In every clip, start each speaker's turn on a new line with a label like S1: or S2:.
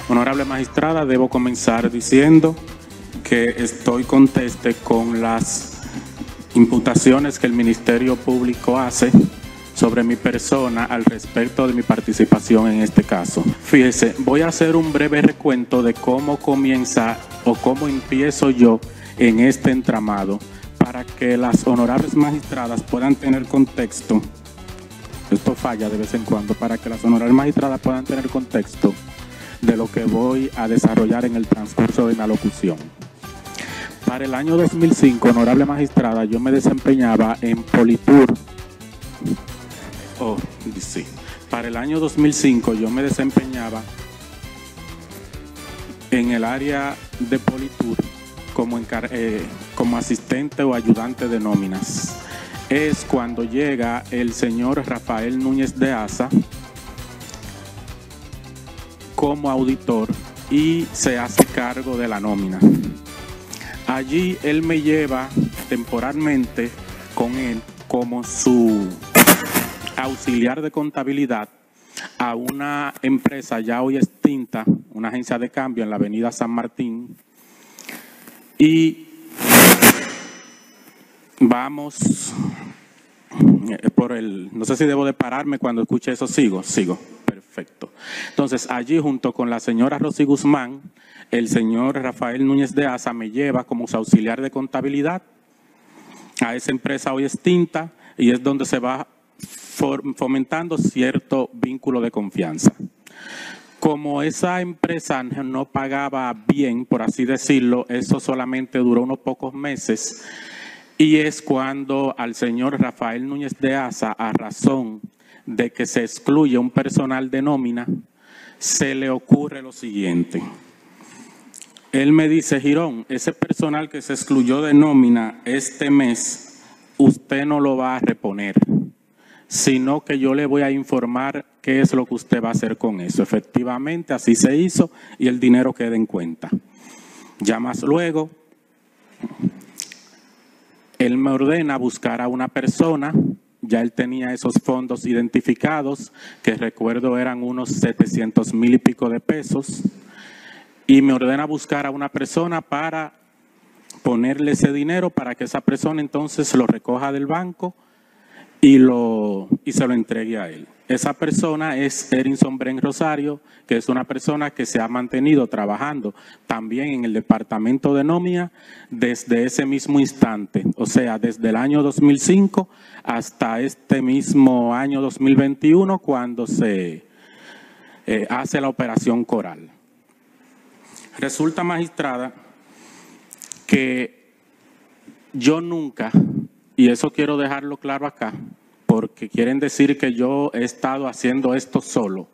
S1: Honorable magistrada, debo comenzar diciendo que estoy conteste con las imputaciones que el Ministerio Público hace sobre mi persona al respecto de mi participación en este caso. Fíjese, voy a hacer un breve recuento de cómo comienza o cómo empiezo yo en este entramado para que las honorables magistradas puedan tener contexto. Esto falla de vez en cuando, para que las honorables magistradas puedan tener contexto de lo que voy a desarrollar en el transcurso de mi alocución. Para el año 2005, honorable magistrada, yo me desempeñaba en Politur. Sí. Para el año 2005 yo me desempeñaba en el área de Politur como asistente o ayudante de nóminas. Es cuando llega el señor Rafael Núñez de Asa como auditor y se hace cargo de la nómina. Allí él me lleva temporalmente con él como su auxiliar de contabilidad a una empresa ya hoy extinta, una agencia de cambio en la avenida San Martín. Y vamos no sé si debo de pararme cuando escuche eso. Sigo. Perfecto. Entonces allí junto con la señora Rosy Guzmán, el señor Rafael Núñez de Asa me lleva como su auxiliar de contabilidad a esa empresa hoy extinta, y es donde se va fomentando cierto vínculo de confianza. Como esa empresa no pagaba bien, por así decirlo, eso solamente duró unos pocos meses, y es cuando al señor Rafael Núñez de Asa, a razón de que se excluye un personal de nómina, se le ocurre lo siguiente. Él me dice: Girón, ese personal que se excluyó de nómina este mes, usted no lo va a reponer, sino que yo le voy a informar qué es lo que usted va a hacer con eso. Efectivamente, así se hizo y el dinero queda en cuenta. Ya más luego, él me ordena buscar a una persona. Ya él tenía esos fondos identificados, que recuerdo eran unos 700,000 y pico de pesos, y me ordena buscar a una persona para ponerle ese dinero para que esa persona entonces lo recoja del banco y se lo entregue a él. Esa persona es Erinson Bren Rosario, que es una persona que se ha mantenido trabajando también en el departamento de nómina desde ese mismo instante, o sea, desde el año 2005 hasta este mismo año 2021, cuando se hace la operación Coral. Resulta, magistrada, que yo nunca, y eso quiero dejarlo claro acá, porque quieren decir que yo he estado haciendo esto solo.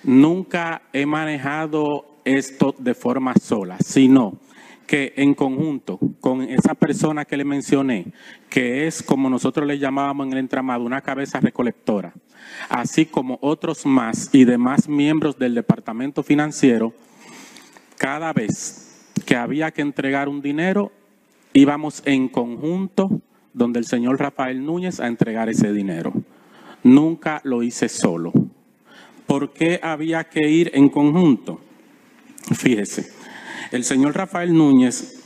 S1: Nunca he manejado esto de forma sola, sino que en conjunto con esa persona que le mencioné, que es como nosotros le llamábamos en el entramado, una cabeza recolectora, así como otros más y demás miembros del departamento financiero, cada vez que había que entregar un dinero, íbamos en conjunto donde el señor Rafael Núñez a entregar ese dinero. Nunca lo hice solo. ¿Por qué había que ir en conjunto? Fíjese, el señor Rafael Núñez,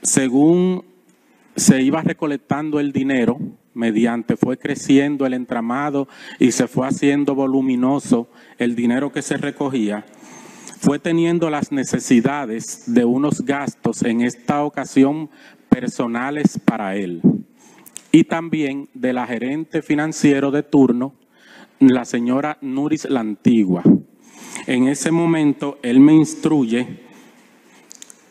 S1: según se iba recolectando el dinero, fue creciendo el entramado y se fue haciendo voluminoso el dinero que se recogía, fue teniendo las necesidades de unos gastos en esta ocasión personales para él, y también de la gerente financiero de turno, la señora Nuris la Antigua. En ese momento él me instruye,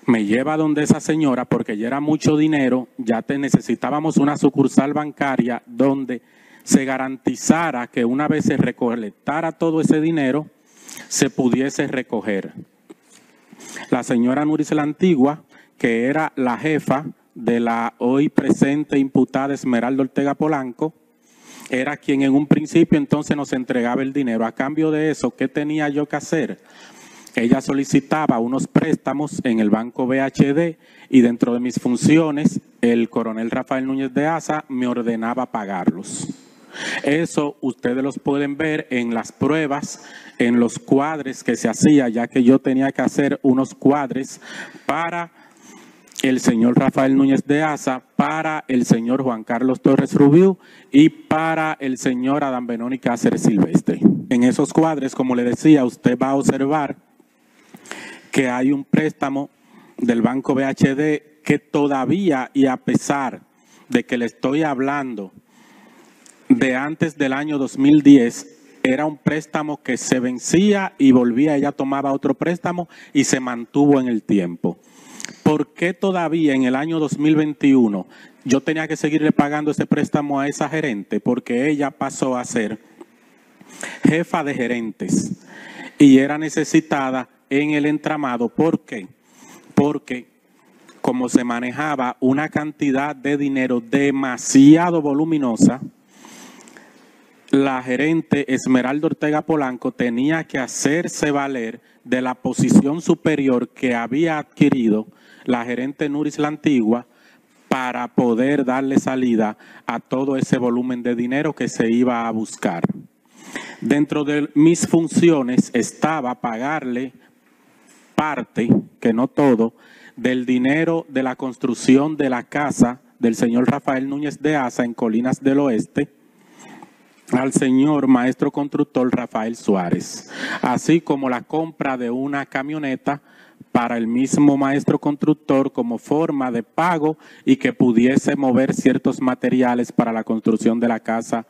S1: me lleva donde esa señora, porque ya era mucho dinero, ya necesitábamos una sucursal bancaria donde se garantizara que una vez se recolectara todo ese dinero, se pudiese recoger. La señora Nuris la Antigua, que era la jefa de la hoy presente imputada Esmeralda Ortega Polanco, era quien en un principio entonces nos entregaba el dinero. A cambio de eso, ¿qué tenía yo que hacer? Ella solicitaba unos préstamos en el Banco BHD y dentro de mis funciones, el coronel Rafael Núñez de Asa me ordenaba pagarlos. Eso ustedes los pueden ver en las pruebas, en los cuadres que se hacía, ya que yo tenía que hacer unos cuadres para el señor Rafael Núñez de Asa, para el señor Juan Carlos Torres Rubiú y para el señor Adán Benoni Cáceres Silvestre. En esos cuadres, como le decía, usted va a observar que hay un préstamo del Banco BHD que todavía, y a pesar de que le estoy hablando de antes del año 2010, era un préstamo que se vencía y volvía, ella tomaba otro préstamo y se mantuvo en el tiempo. ¿Por qué todavía en el año 2021 yo tenía que seguirle pagando ese préstamo a esa gerente? Porque ella pasó a ser jefa de gerentes y era necesitada en el entramado. ¿Por qué? Porque como se manejaba una cantidad de dinero demasiado voluminosa, la gerente Esmeralda Ortega Polanco tenía que hacerse valer de la posición superior que había adquirido la gerente Nuris la Antigua para poder darle salida a todo ese volumen de dinero que se iba a buscar. Dentro de mis funciones estaba pagarle parte, que no todo, del dinero de la construcción de la casa del señor Rafael Núñez de Asa en Colinas del Oeste, al señor maestro constructor Rafael Suárez, así como la compra de una camioneta para el mismo maestro constructor como forma de pago y que pudiese mover ciertos materiales para la construcción de la casa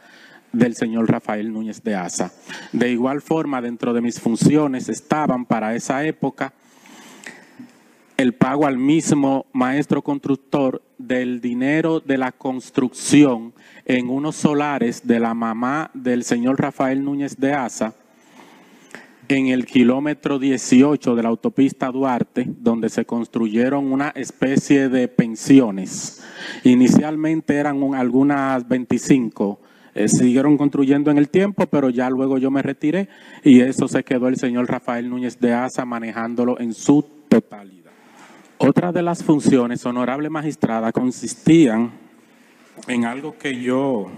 S1: del señor Rafael Núñez de Asa. De igual forma, dentro de mis funciones estaban para esa época el pago al mismo maestro constructor del dinero de la construcción en unos solares de la mamá del señor Rafael Núñez de Asa en el kilómetro 18 de la autopista Duarte, donde se construyeron una especie de pensiones. Inicialmente eran algunas 25, siguieron construyendo en el tiempo, pero ya luego yo me retiré y eso se quedó el señor Rafael Núñez de Asa manejándolo en su totalidad. Otra de las funciones, honorable magistrada, consistían en algo que yo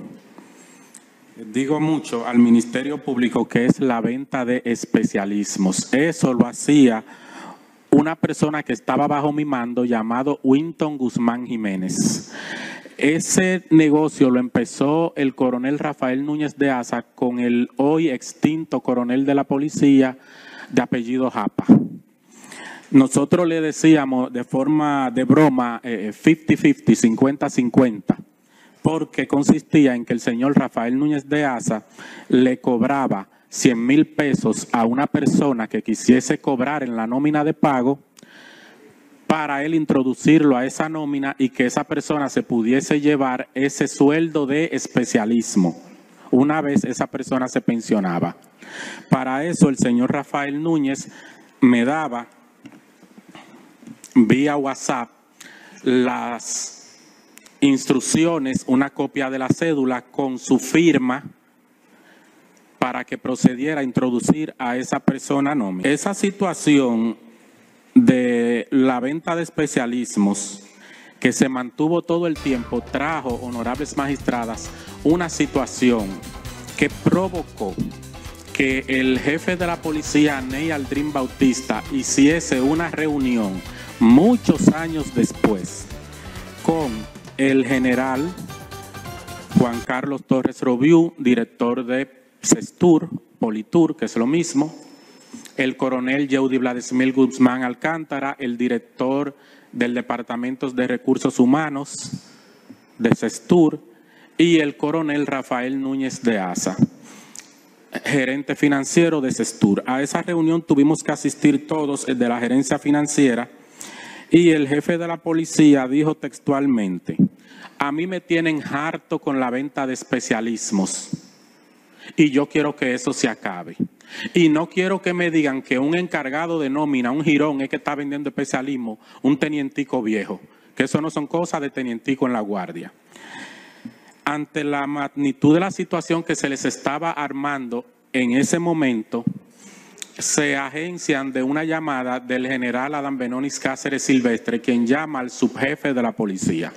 S1: digo mucho al Ministerio Público, que es la venta de especialismos. Eso lo hacía una persona que estaba bajo mi mando llamado Winton Guzmán Jiménez. Ese negocio lo empezó el coronel Rafael Núñez de Asa con el hoy extinto coronel de la policía de apellido Japa. Nosotros le decíamos de forma de broma 50-50, 50-50, porque consistía en que el señor Rafael Núñez de Asa le cobraba 100,000 pesos a una persona que quisiese cobrar en la nómina de pago para él introducirlo a esa nómina y que esa persona se pudiese llevar ese sueldo de especialismo una vez esa persona se pensionaba. Para eso el señor Rafael Núñez me daba vía WhatsApp las instrucciones, una copia de la cédula con su firma para que procediera a introducir a esa persona nómina. Esa situación de la venta de especialismos que se mantuvo todo el tiempo trajo, honorables magistradas, una situación que provocó que el jefe de la policía, Ney Aldrin Bautista, hiciese una reunión muchos años después con el general Juan Carlos Torres Rubiú, director de CESTUR, Politur, que es lo mismo, el coronel Yeudi Vladimir Guzmán Alcántara, el director del Departamento de Recursos Humanos de CESTUR, y el coronel Rafael Núñez de Asa, gerente financiero de CESTUR. A esa reunión tuvimos que asistir todos de la gerencia financiera y el jefe de la policía dijo textualmente: a mí me tienen harto con la venta de especialismos y yo quiero que eso se acabe. Y no quiero que me digan que un encargado de nómina, un jirón, es que está vendiendo especialismo, un tenientico viejo, que eso no son cosas de tenientico en la guardia. Ante la magnitud de la situación que se les estaba armando en ese momento, se agencian de una llamada del general Adán Benoni Cáceres Silvestre, quien llama al subjefe de la policía.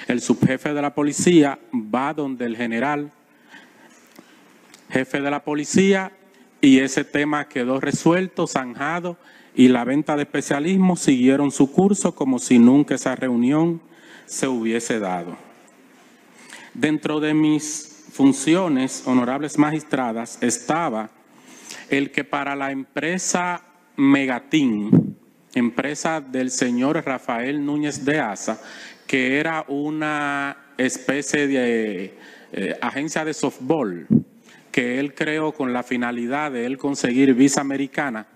S1: El subjefe de la policía va donde el general jefe de la policía, y ese tema quedó resuelto, zanjado, y la venta de especialismos siguieron su curso como si nunca esa reunión se hubiese dado. Dentro de mis funciones, honorables magistradas, estaba el que para la empresa Megatín, empresa del señor Rafael Núñez de Asa, que era una especie de agencia de softball que él creó con la finalidad de él conseguir visa americana,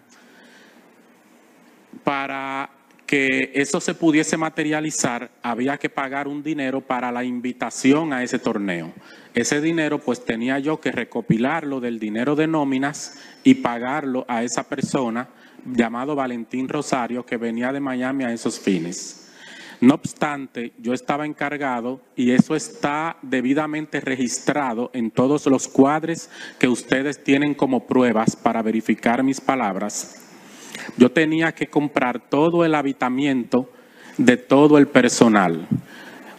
S1: para que eso se pudiese materializar, había que pagar un dinero para la invitación a ese torneo. Ese dinero pues tenía yo que recopilarlo del dinero de nóminas y pagarlo a esa persona llamado Valentín Rosario, que venía de Miami a esos fines. No obstante, yo estaba encargado, y eso está debidamente registrado en todos los cuadres que ustedes tienen como pruebas para verificar mis palabras. Yo tenía que comprar todo el habitamiento de todo el personal,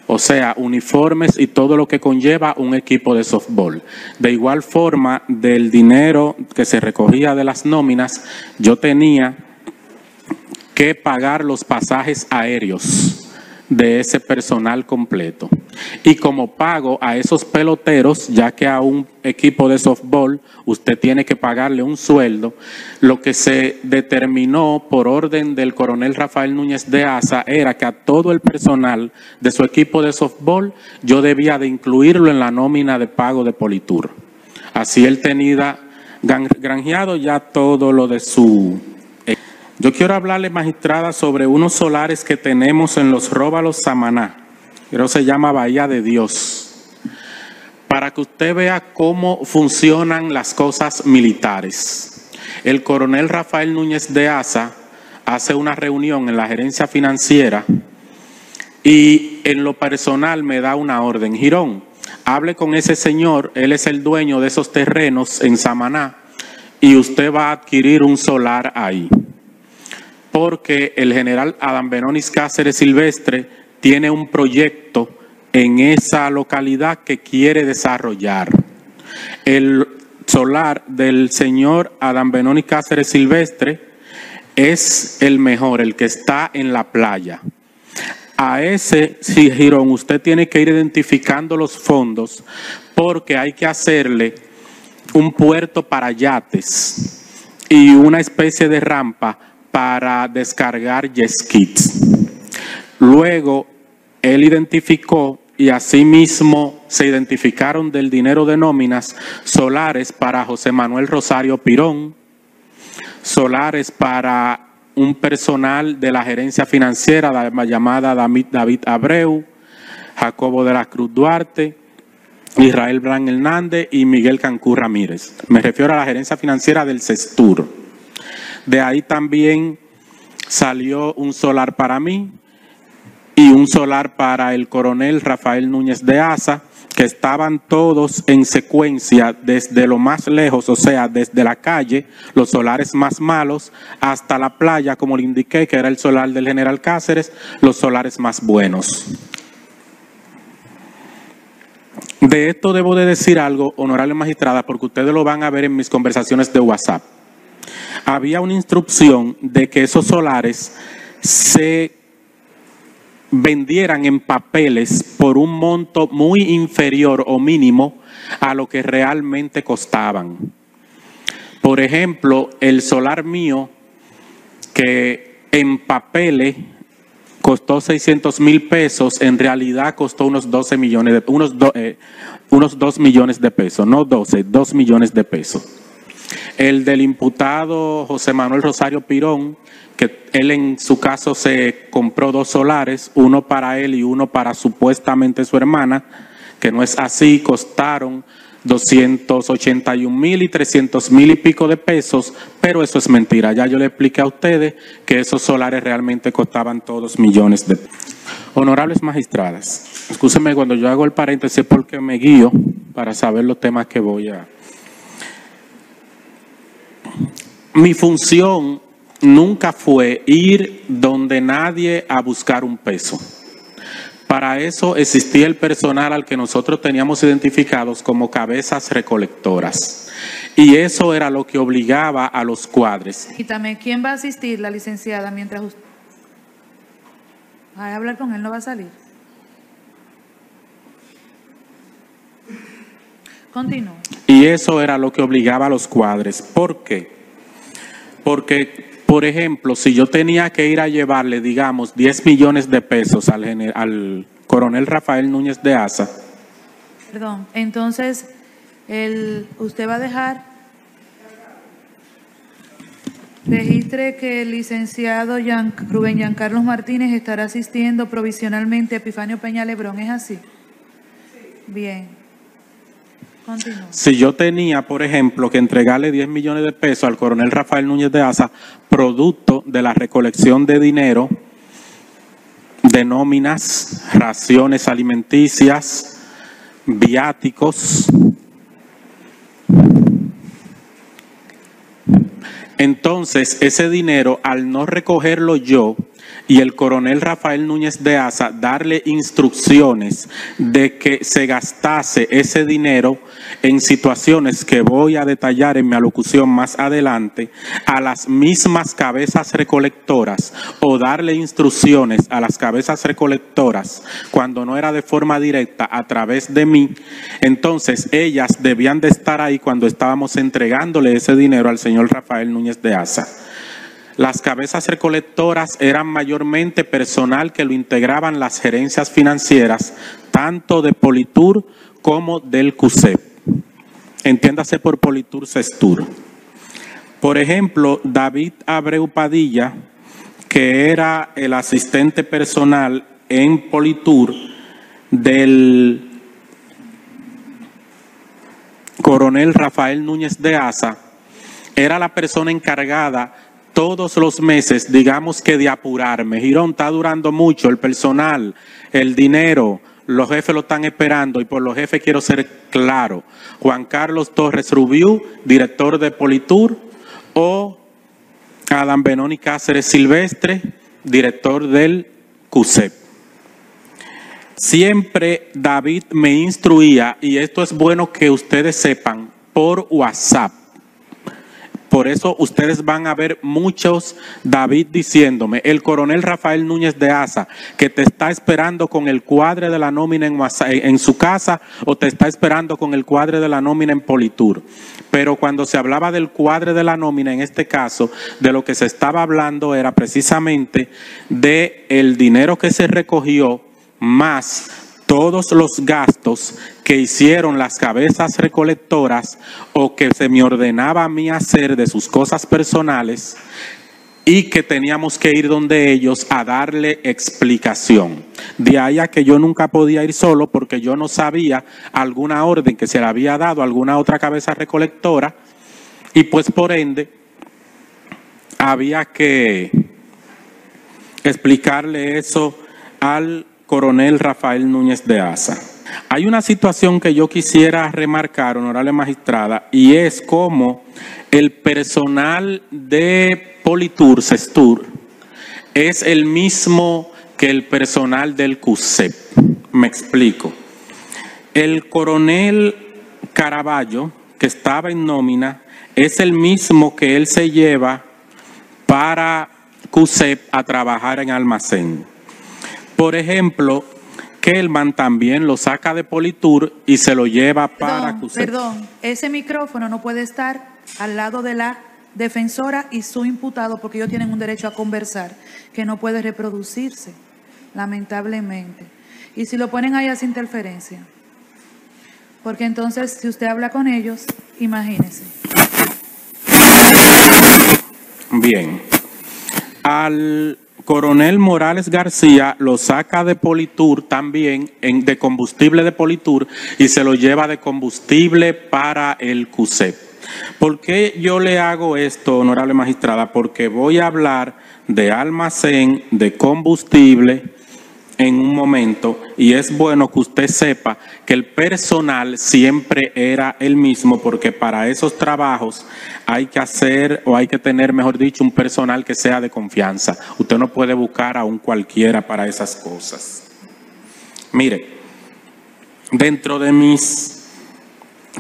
S1: o sea, uniformes y todo lo que conlleva un equipo de softball. De igual forma, del dinero que se recogía de las nóminas, yo tenía que pagar los pasajes aéreos de ese personal completo. Y como pago a esos peloteros, ya que a un equipo de softball usted tiene que pagarle un sueldo, lo que se determinó por orden del coronel Rafael Núñez de Asa era que a todo el personal de su equipo de softball yo debía de incluirlo en la nómina de pago de Politur. Así él tenía granjeado ya todo lo de su... Yo quiero hablarle, magistrada, sobre unos solares que tenemos en Los Róbalos, Samaná. Creo que se llama Bahía de Dios. Para que usted vea cómo funcionan las cosas militares. El coronel Rafael Núñez de Asa hace una reunión en la gerencia financiera y en lo personal me da una orden. Girón, hable con ese señor, él es el dueño de esos terrenos en Samaná y usted va a adquirir un solar ahí. Porque el general Adán Benonis Cáceres Silvestre tiene un proyecto en esa localidad que quiere desarrollar. El solar del señor Adán Benonis Cáceres Silvestre es el mejor, el que está en la playa. A ese, sí, Girón, usted tiene que ir identificando los fondos porque hay que hacerle un puerto para yates y una especie de rampa para descargar jet skis. Luego, él identificó, y asimismo se identificaron del dinero de nóminas, solares para José Manuel Rosario Pirón, solares para un personal de la gerencia financiera llamada David Abreu, Jacobo de la Cruz Duarte, Israel Bran Hernández y Miguel Cancún Ramírez. Me refiero a la gerencia financiera del Cestur. De ahí también salió un solar para mí y un solar para el coronel Rafael Núñez de Asa, que estaban todos en secuencia desde lo más lejos, o sea, desde la calle, los solares más malos, hasta la playa, como le indiqué, que era el solar del general Cáceres, los solares más buenos. De esto debo de decir algo, honorable magistrada, porque ustedes lo van a ver en mis conversaciones de WhatsApp. Había una instrucción de que esos solares se vendieran en papeles por un monto muy inferior o mínimo a lo que realmente costaban. Por ejemplo, el solar mío, que en papeles costó 600,000 pesos, en realidad costó unos 2 millones de pesos, no 12, 2 millones de pesos. El del imputado José Manuel Rosario Pirón, que él en su caso se compró 2 solares, uno para él y uno para supuestamente su hermana, que no es así, costaron 281,000 y 300,000 y pico de pesos, pero eso es mentira. Ya yo le expliqué a ustedes que esos solares realmente costaban todos millones de pesos. Honorables magistradas, escúsenme cuando yo hago el paréntesis porque me guío para saber los temas que voy a... Mi función nunca fue ir donde nadie a buscar un peso. Para eso existía el personal al que nosotros teníamos identificados como cabezas recolectoras. Y eso era lo que obligaba a los cuadres.
S2: Y también, ¿quién va a asistir? La licenciada, mientras usted... ¿Va a hablar con él? ¿No va a salir? Continúa.
S1: Y eso era lo que obligaba a los cuadres. ¿Por qué? Porque, por ejemplo, si yo tenía que ir a llevarle, digamos, 10 millones de pesos al coronel Rafael Núñez de Asa.
S2: Perdón, entonces, usted va a dejar, registre que el licenciado Rubén Giancarlos Martínez estará asistiendo provisionalmente a Epifanio Peña Lebrón, ¿es así? Bien. Continúa.
S1: Si yo tenía, por ejemplo, que entregarle 10 millones de pesos al coronel Rafael Núñez de Asa, producto de la recolección de dinero, de nóminas, raciones alimenticias, viáticos, entonces ese dinero, al no recogerlo yo y el coronel Rafael Núñez de Asa darle instrucciones de que se gastase ese dinero en situaciones que voy a detallar en mi alocución más adelante, a las mismas cabezas recolectoras, o darle instrucciones a las cabezas recolectoras cuando no era de forma directa a través de mí, entonces ellas debían de estar ahí cuando estábamos entregándole ese dinero al señor Rafael Núñez de Asa. Las cabezas recolectoras eran mayormente personal que lo integraban las gerencias financieras, tanto de Politur como del CUSEP. Entiéndase por Politur Sestur. Por ejemplo, David Abreu Padilla, que era el asistente personal en Politur del coronel Rafael Núñez de Asa, era la persona encargada todos los meses, digamos que de apurarme. Girón, está durando mucho el personal, el dinero, los jefes lo están esperando y por los jefes quiero ser claro. Juan Carlos Torres Rubiú, director de Politur, o Adam Benoni Cáceres Silvestre, director del CUSEP. Siempre David me instruía, y esto es bueno que ustedes sepan, por WhatsApp. Por eso ustedes van a ver muchos David diciéndome, el coronel Rafael Núñez de Asa, que te está esperando con el cuadre de la nómina en su casa, o te está esperando con el cuadre de la nómina en Politur. Pero cuando se hablaba del cuadre de la nómina, en este caso, de lo que se estaba hablando era precisamente de el dinero que se recogió más todos los gastos que hicieron las cabezas recolectoras o que se me ordenaba a mí hacer de sus cosas personales, y que teníamos que ir donde ellos a darle explicación. De ahí a que yo nunca podía ir solo, porque yo no sabía alguna orden que se le había dado a alguna otra cabeza recolectora, y pues por ende había que explicarle eso al coronel Rafael Núñez de Asa. Hay una situación que yo quisiera remarcar, honorable magistrada, y es como el personal de Politur Sestur es el mismo que el personal del CUSEP. Me explico. El coronel Caraballo, que estaba en nómina, es el mismo que él se lleva para CUSEP a trabajar en almacén. Por ejemplo, Kelman también lo saca de Politur y se lo lleva para CUSEP.
S2: Perdón, ese micrófono no puede estar al lado de la defensora y su imputado, porque ellos tienen un derecho a conversar que no puede reproducirse, lamentablemente. Y si lo ponen ahí hace interferencia, porque entonces si usted habla con ellos, imagínese.
S1: Bien. Al coronel Morales García lo saca de Politur también, de combustible de Politur, y se lo lleva de combustible para el CUSEP. ¿Por qué yo le hago esto, honorable magistrada? Porque voy a hablar de almacén, de combustible en un momento, y es bueno que usted sepa que el personal siempre era el mismo, porque para esos trabajos hay que hacer, o hay que tener, mejor dicho, un personal que sea de confianza. Usted no puede buscar a un cualquiera para esas cosas. Mire, dentro de mis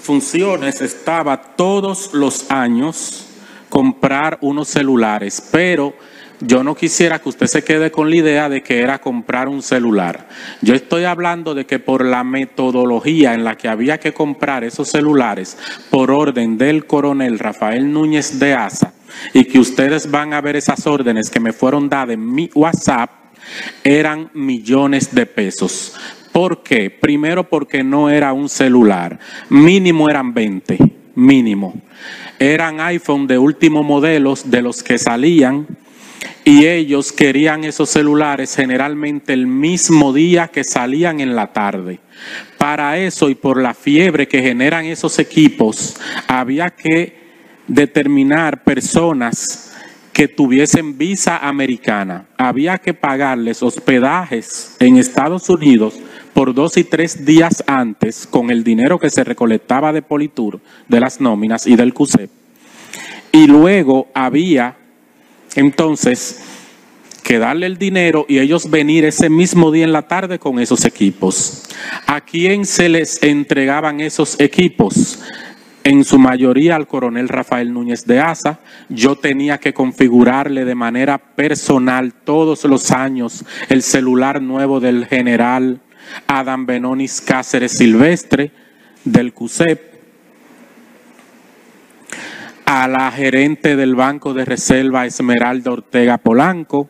S1: funciones estaba todos los años comprar unos celulares, pero yo no quisiera que usted se quede con la idea de que era comprar un celular. Yo estoy hablando de que por la metodología en la que había que comprar esos celulares por orden del coronel Rafael Núñez de Asa, y que ustedes van a ver esas órdenes que me fueron dadas en mi WhatsApp, eran millones de pesos. ¿Por qué? Primero porque no era un celular, mínimo eran 20, mínimo. Eran iPhone de último modelo de los que salían, y ellos querían esos celulares generalmente el mismo día que salían en la tarde. Para eso y por la fiebre que generan esos equipos, había que determinar personas que tuviesen visa americana. Había que pagarles hospedajes en Estados Unidos por 2 y 3 días antes con el dinero que se recolectaba de Politur, de las nóminas y del CUSEP. Y luego había entonces que darle el dinero y ellos venir ese mismo día en la tarde con esos equipos. ¿A quién se les entregaban esos equipos? En su mayoría al coronel Rafael Núñez de Asa. Yo tenía que configurarle de manera personal todos los años el celular nuevo del general Adam Benonis Cáceres Silvestre del CUSEP, a la gerente del Banco de Reserva Esmeralda Ortega Polanco,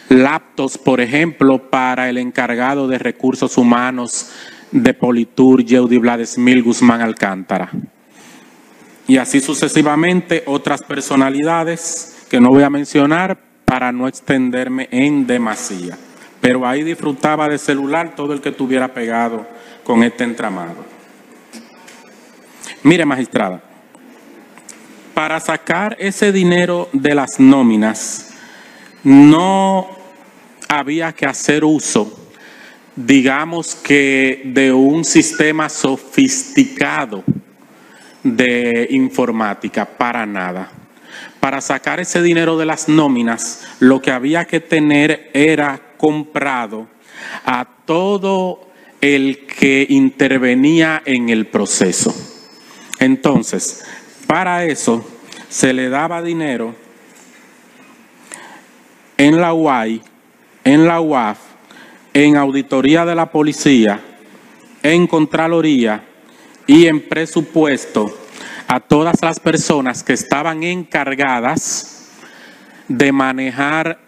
S1: laptops, por ejemplo, para el encargado de recursos humanos de Politur, Yeudi Vladesmil Guzmán Alcántara. Y así sucesivamente otras personalidades que no voy a mencionar para no extenderme en demasía. Pero ahí disfrutaba de celular todo el que estuviera pegado con este entramado. Mire, magistrada, para sacar ese dinero de las nóminas no había que hacer uso, digamos que de un sistema sofisticado de informática, para nada. Para sacar ese dinero de las nóminas, lo que había que tener era comprado a todo el que intervenía en el proceso. Entonces, para eso se le daba dinero en la UAI, en la UAF, en auditoría de la policía, en Contraloría y en presupuesto a todas las personas que estaban encargadas de manejar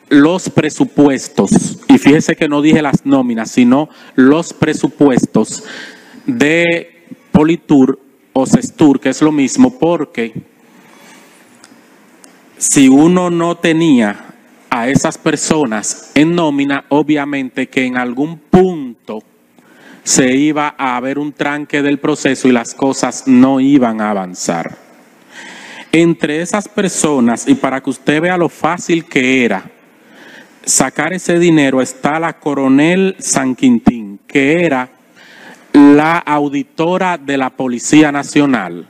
S1: los presupuestos. Y fíjese que no dije las nóminas, sino los presupuestos de Politur o Sestur, que es lo mismo, porque si uno no tenía a esas personas en nómina, obviamente que en algún punto se iba a haber un tranque del proceso y las cosas no iban a avanzar. Entre esas personas, y para que usted vea lo fácil que era sacar ese dinero, está la coronel San Quintín, que era la auditora de la Policía Nacional.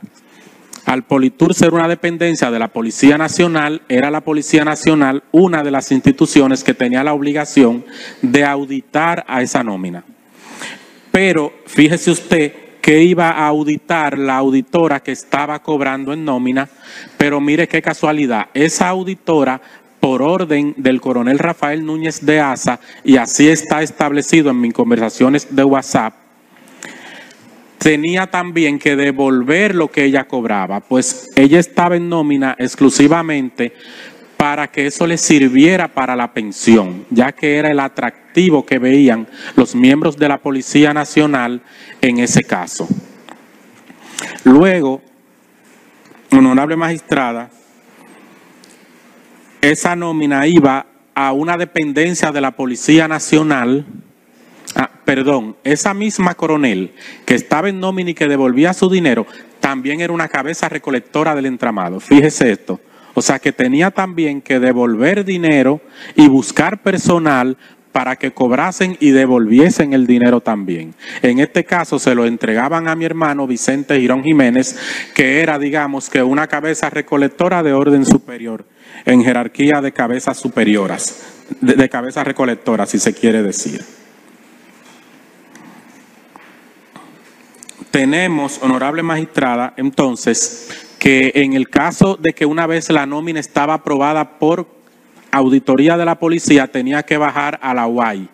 S1: Al Politur ser una dependencia de la Policía Nacional, era la Policía Nacional una de las instituciones que tenía la obligación de auditar a esa nómina. Pero fíjese usted que iba a auditar la auditora que estaba cobrando en nómina, pero mire qué casualidad, esa auditora, por orden del coronel Rafael Núñez de Asa, y así está establecido en mis conversaciones de WhatsApp, tenía también que devolver lo que ella cobraba, pues ella estaba en nómina exclusivamente para que eso le sirviera para la pensión, ya que era el atractivo que veían los miembros de la Policía Nacional en ese caso. Luego, honorable magistrada, esa nómina iba a una dependencia de la Policía Nacional. Esa misma coronel que estaba en nómina y que devolvía su dinero, también era una cabeza recolectora del entramado. Fíjese esto. O sea que tenía también que devolver dinero y buscar personal para que cobrasen y devolviesen el dinero también. En este caso se lo entregaban a mi hermano Vicente Girón Jiménez, que era, digamos, que una cabeza recolectora de orden superior, en jerarquía de cabezas superioras, de cabezas recolectoras, si se quiere decir. tenemos, honorable magistrada, entonces, que en el caso de que una vez la nómina estaba aprobada por auditoría de la policía, tenía que bajar a la UAI,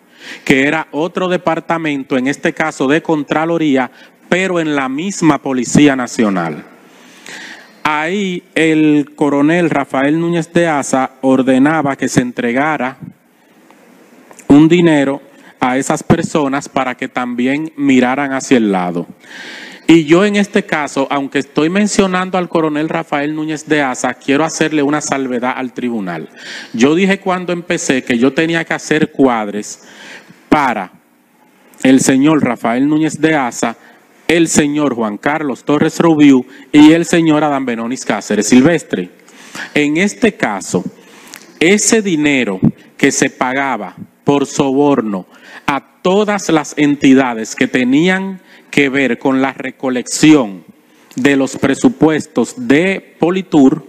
S1: que era otro departamento, en este caso de Contraloría, pero en la misma Policía Nacional. Ahí el coronel Rafael Núñez de Asa ordenaba que se entregara un dinero a esas personas para que también miraran hacia el lado. Y yo en este caso, aunque estoy mencionando al coronel Rafael Núñez de Asa, quiero hacerle una salvedad al tribunal. Yo dije cuando empecé que yo tenía que hacer cuadres para el señor Rafael Núñez de Asa, el señor Juan Carlos Torres Rubiú y el señor Adán Benonis Cáceres Silvestre. En este caso, ese dinero que se pagaba por soborno a todas las entidades que tenían que ver con la recolección de los presupuestos de Politur,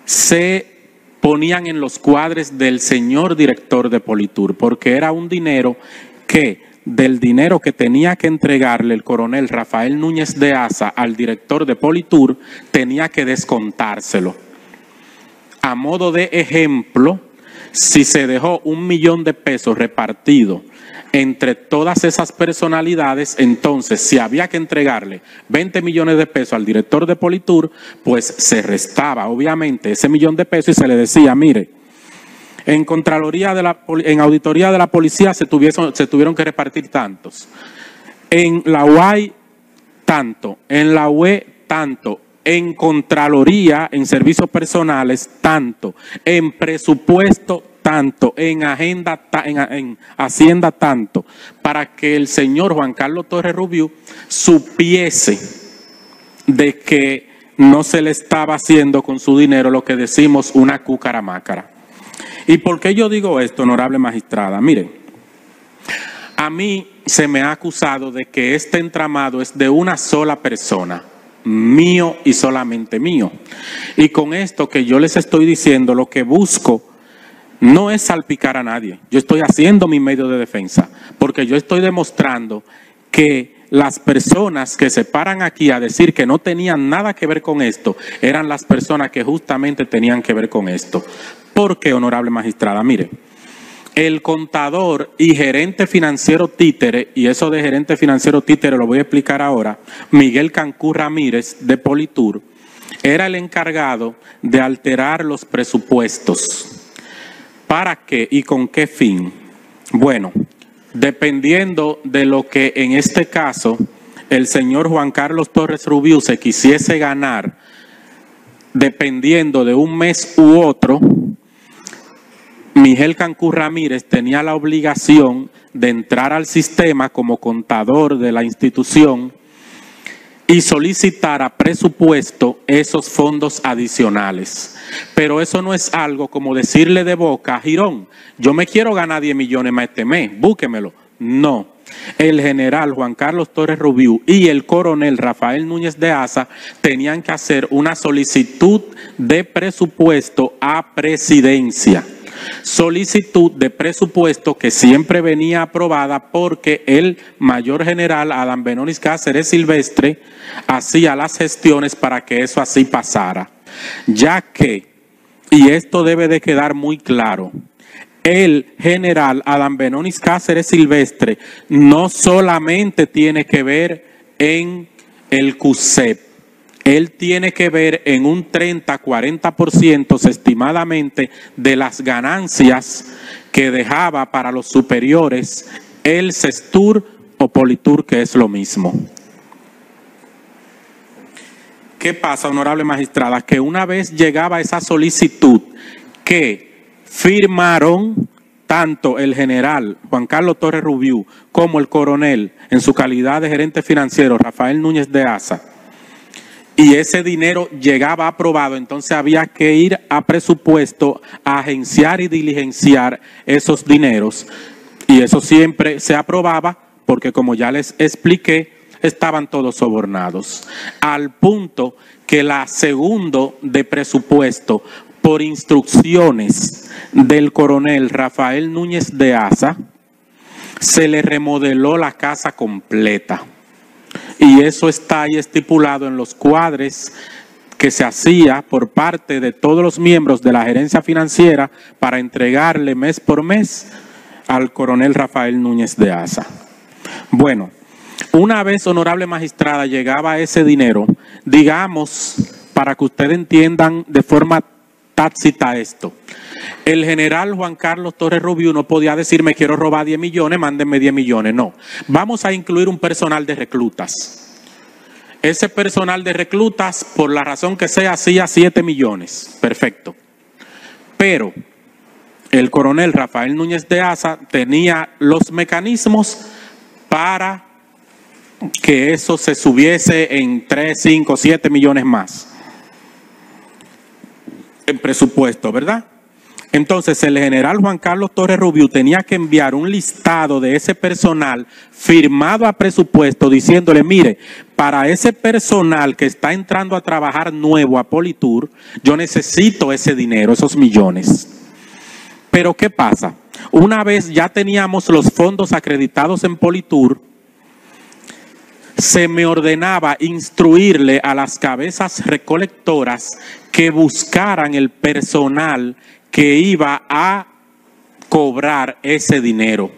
S1: se ponían en los cuadres del señor director de Politur, porque era un dinero que, del dinero que tenía que entregarle el coronel Rafael Núñez de Asa al director de Politur, tenía que descontárselo. A modo de ejemplo, si se dejó 1 millón de pesos repartido entre todas esas personalidades, entonces si había que entregarle 20 millones de pesos al director de Politur, pues se restaba obviamente ese 1 millón de pesos y se le decía, mire, en Contraloría en Auditoría de la Policía se tuvieron que repartir tantos, en la UAI tanto, en la UE tanto, en Contraloría, en servicios personales tanto, en presupuesto tanto, en Hacienda tanto, para que el señor Juan Carlos Torres Rubiú supiese de que no se le estaba haciendo con su dinero lo que decimos una cucaramácara. ¿Y por qué yo digo esto, honorable magistrada? Miren, a mí se me ha acusado de que este entramado es de una sola persona, mío y solamente mío. Y con esto que yo les estoy diciendo, lo que busco no es salpicar a nadie. Yo estoy haciendo mi medio de defensa, porque yo estoy demostrando que las personas que se paran aquí a decir que no tenían nada que ver con esto, eran las personas que justamente tenían que ver con esto. ¿Por qué, honorable magistrada? Mire, el contador y gerente financiero títere, y eso de gerente financiero títere lo voy a explicar ahora, Miguel Cancún Ramírez de Politur, era el encargado de alterar los presupuestos. ¿Para qué y con qué fin? Bueno, dependiendo de lo que en este caso el señor Juan Carlos Torres Rubiú se quisiese ganar, dependiendo de un mes u otro, Miguel Cancún Ramírez tenía la obligación de entrar al sistema como contador de la institución y solicitar a presupuesto esos fondos adicionales. Pero eso no es algo como decirle de boca, Girón, yo me quiero ganar 10 millones más este mes, búsquemelo. No. El general Juan Carlos Torres Rubiú y el coronel Rafael Núñez de Asa tenían que hacer una solicitud de presupuesto a presidencia. Solicitud de presupuesto que siempre venía aprobada porque el mayor general Adán Benonis Cáceres Silvestre hacía las gestiones para que eso así pasara. Ya que, y esto debe de quedar muy claro, el general Adán Benonis Cáceres Silvestre no solamente tiene que ver en el CUSEP, él tiene que ver en un 30-40% estimadamente de las ganancias que dejaba para los superiores el CESTUR o Politur, que es lo mismo. ¿Qué pasa, honorable magistrada? Que una vez llegaba esa solicitud que firmaron tanto el general Juan Carlos Torres Rubiú como el coronel en su calidad de gerente financiero Rafael Núñez de Asa, y ese dinero llegaba aprobado, entonces había que ir a presupuesto a agenciar y diligenciar esos dineros. Y eso siempre se aprobaba porque, como ya les expliqué, estaban todos sobornados. Al punto que la segundo de presupuesto, por instrucciones del coronel Rafael Núñez de Asa, se le remodeló la casa completa. y eso está ahí estipulado en los cuadres que se hacía por parte de todos los miembros de la gerencia financiera para entregarle mes por mes al coronel Rafael Núñez de Asa. Bueno, una vez, honorable magistrada, llegaba ese dinero, digamos, para que ustedes entiendan de forma tácita esto, el general Juan Carlos Torres Rubiú no podía decirme quiero robar 10 millones, mándenme 10 millones, no. Vamos a incluir un personal de reclutas. Ese personal de reclutas, por la razón que sea, hacía 7 millones, perfecto. Pero el coronel Rafael Núñez de Asa tenía los mecanismos para que eso se subiese en 3, 5, 7 millones más en presupuesto, ¿verdad? Entonces el general Juan Carlos Torres Rubiú tenía que enviar un listado de ese personal firmado a presupuesto diciéndole, mire, para ese personal que está entrando a trabajar nuevo a Politur, yo necesito ese dinero, esos millones. Pero ¿qué pasa? Una vez ya teníamos los fondos acreditados en Politur, se me ordenaba instruirle a las cabezas recolectoras que buscaran el personal que iba a cobrar ese dinero.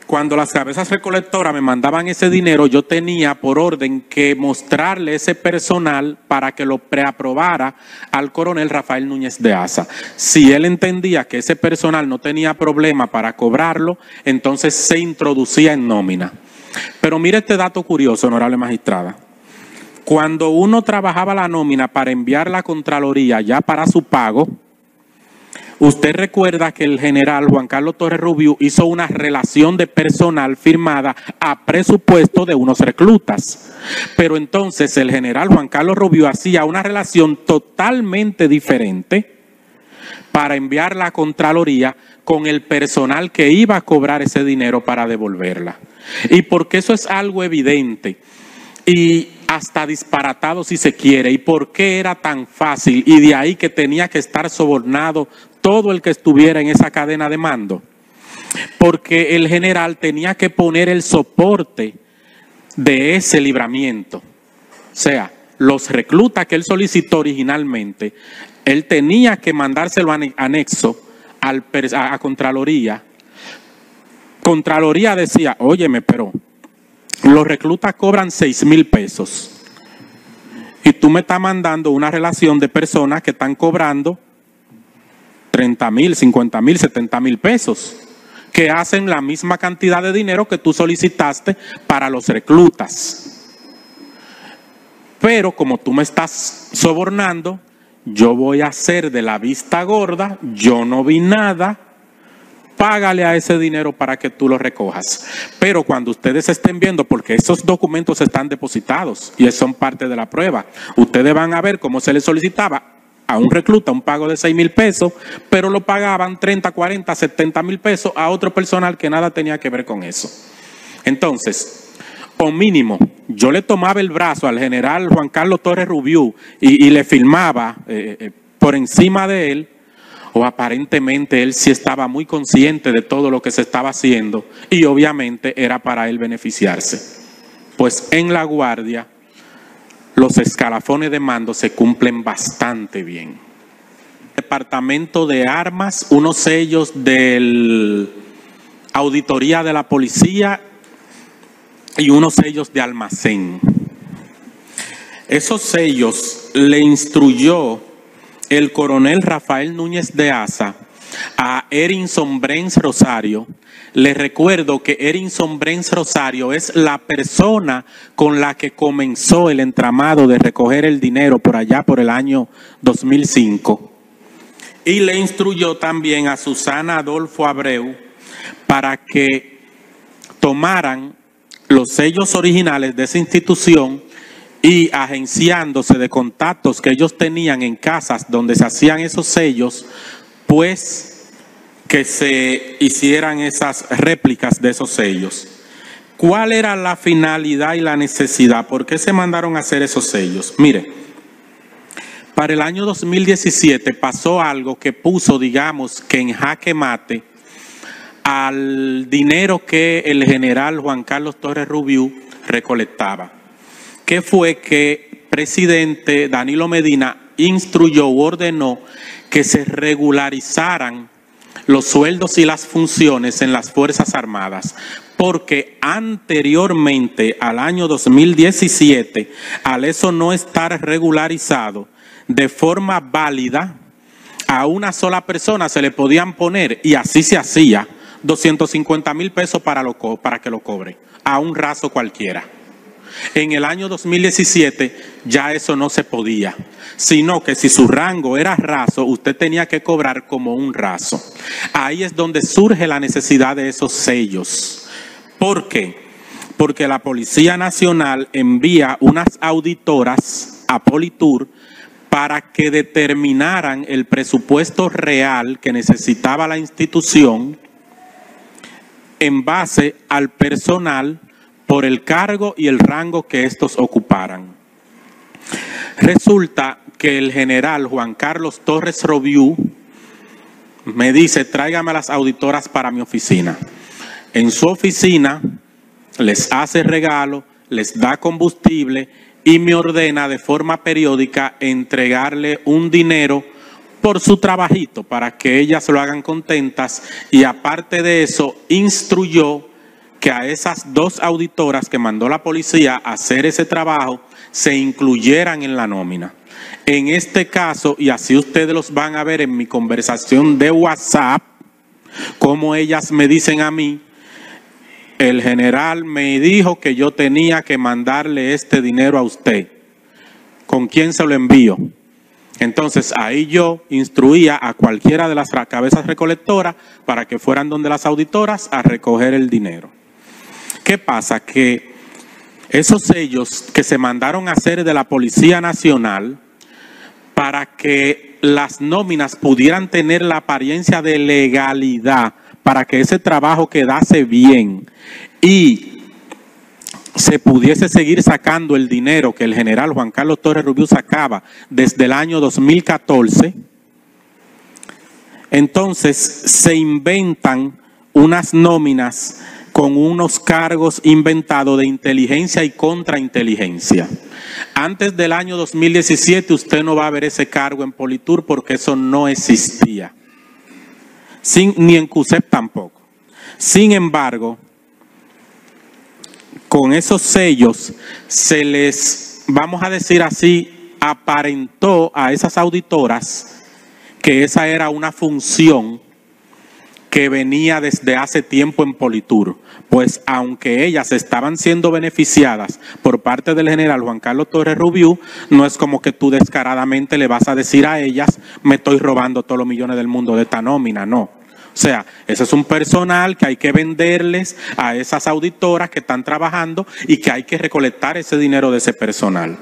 S1: Cuando las cabezas recolectoras me mandaban ese dinero, yo tenía por orden que mostrarle ese personal para que lo preaprobara al coronel Rafael Núñez de Asa. Si él entendía que ese personal no tenía problema para cobrarlo, entonces se introducía en nómina. Pero mire este dato curioso, honorable magistrada. Cuando uno trabajaba la nómina para enviar la Contraloría ya para su pago, usted recuerda que el general Juan Carlos Torres Rubiú hizo una relación de personal firmada a presupuesto de unos reclutas. Pero entonces el general Juan Carlos Rubiú hacía una relación totalmente diferente para enviar la Contraloría con el personal que iba a cobrar ese dinero para devolverla. Y porque eso es algo evidente y hasta disparatado si se quiere, y por qué era tan fácil, y de ahí que tenía que estar sobornado todo el que estuviera en esa cadena de mando, porque el general tenía que poner el soporte de ese libramiento. O sea, los reclutas que él solicitó originalmente, él tenía que mandárselo anexo a Contraloría. Contraloría decía, óyeme, pero los reclutas cobran 6,000 pesos y tú me estás mandando una relación de personas que están cobrando 30,000, 50,000, 70,000 pesos, que hacen la misma cantidad de dinero que tú solicitaste para los reclutas. Pero como tú me estás sobornando, yo voy a hacer de la vista gorda, yo no vi nada, págale a ese dinero para que tú lo recojas. Pero cuando ustedes estén viendo, porque esos documentos están depositados y son parte de la prueba, ustedes van a ver cómo se les solicitaba a un recluta un pago de 6,000 pesos, pero lo pagaban 30, 40, 70,000 pesos a otro personal que nada tenía que ver con eso. Entonces, o mínimo, yo le tomaba el brazo al general Juan Carlos Torres Rubiú y le filmaba por encima de él, o aparentemente él sí estaba muy consciente de todo lo que se estaba haciendo y obviamente era para él beneficiarse. Pues en la guardia los escalafones de mando se cumplen bastante bien. Departamento de Armas, unos sellos de Auditoría de la Policía y unos sellos de almacén. Esos sellos le instruyó el coronel Rafael Núñez de Asa a Erinson Brens Rosario. Les recuerdo que Erinson Brens Rosario es la persona con la que comenzó el entramado de recoger el dinero por allá por el año 2005. Y le instruyó también a Susana Adolfo Abreu para que tomaran los sellos originales de esa institución y agenciándose de contactos que ellos tenían en casas donde se hacían esos sellos, pues que se hicieran esas réplicas de esos sellos. ¿Cuál era la finalidad y la necesidad? ¿Por qué se mandaron a hacer esos sellos? Mire, para el año 2017 pasó algo que puso, digamos, que en jaque mate al dinero que el general Juan Carlos Torres Rubiú recolectaba, que fue que el presidente Danilo Medina instruyó u ordenó que se regularizaran los sueldos y las funciones en las Fuerzas Armadas, porque anteriormente al año 2017, al eso no estar regularizado de forma válida, a una sola persona se le podían poner, y así se hacía, 250,000 pesos para que lo cobre, a un raso cualquiera. En el año 2017 ya eso no se podía, sino que si su rango era raso, usted tenía que cobrar como un raso. Ahí es donde surge la necesidad de esos sellos. ¿Por qué? Porque la Policía Nacional envía unas auditoras a Politur para que determinaran el presupuesto real que necesitaba la institución en base al personal por el cargo y el rango que estos ocuparan. Resulta que el general Juan Carlos Torres Rubiú me dice: tráigame a las auditoras para mi oficina. En su oficina les hace regalo, les da combustible y me ordena de forma periódica entregarle un dinero por su trabajito para que ellas lo hagan contentas, y aparte de eso instruyó que a esas dos auditoras que mandó la policía a hacer ese trabajo se incluyeran en la nómina. En este caso, y así ustedes los van a ver en mi conversación de WhatsApp, como ellas me dicen a mí: el general me dijo que yo tenía que mandarle este dinero a usted. ¿Con quién se lo envío? Entonces ahí yo instruía a cualquiera de las cabezas recolectoras para que fueran donde las auditoras a recoger el dinero. ¿Qué pasa? Que esos sellos que se mandaron a hacer de la Policía Nacional para que las nóminas pudieran tener la apariencia de legalidad, para que ese trabajo quedase bien y se pudiese seguir sacando el dinero que el general Juan Carlos Torres Rubiú sacaba desde el año 2014, entonces se inventan unas nóminas con unos cargos inventados de inteligencia y contrainteligencia. Antes del año 2017 usted no va a ver ese cargo en Politur porque eso no existía. Ni en CUSEP tampoco. Sin embargo, con esos sellos se les, vamos a decir así, aparentó a esas auditoras que esa era una función que venía desde hace tiempo en Politur, pues aunque ellas estaban siendo beneficiadas por parte del general Juan Carlos Torres Rubiú, no es como que tú descaradamente le vas a decir a ellas: me estoy robando todos los millones del mundo de esta nómina, no. O sea, ese es un personal que hay que venderles a esas auditoras que están trabajando y que hay que recolectar ese dinero de ese personal.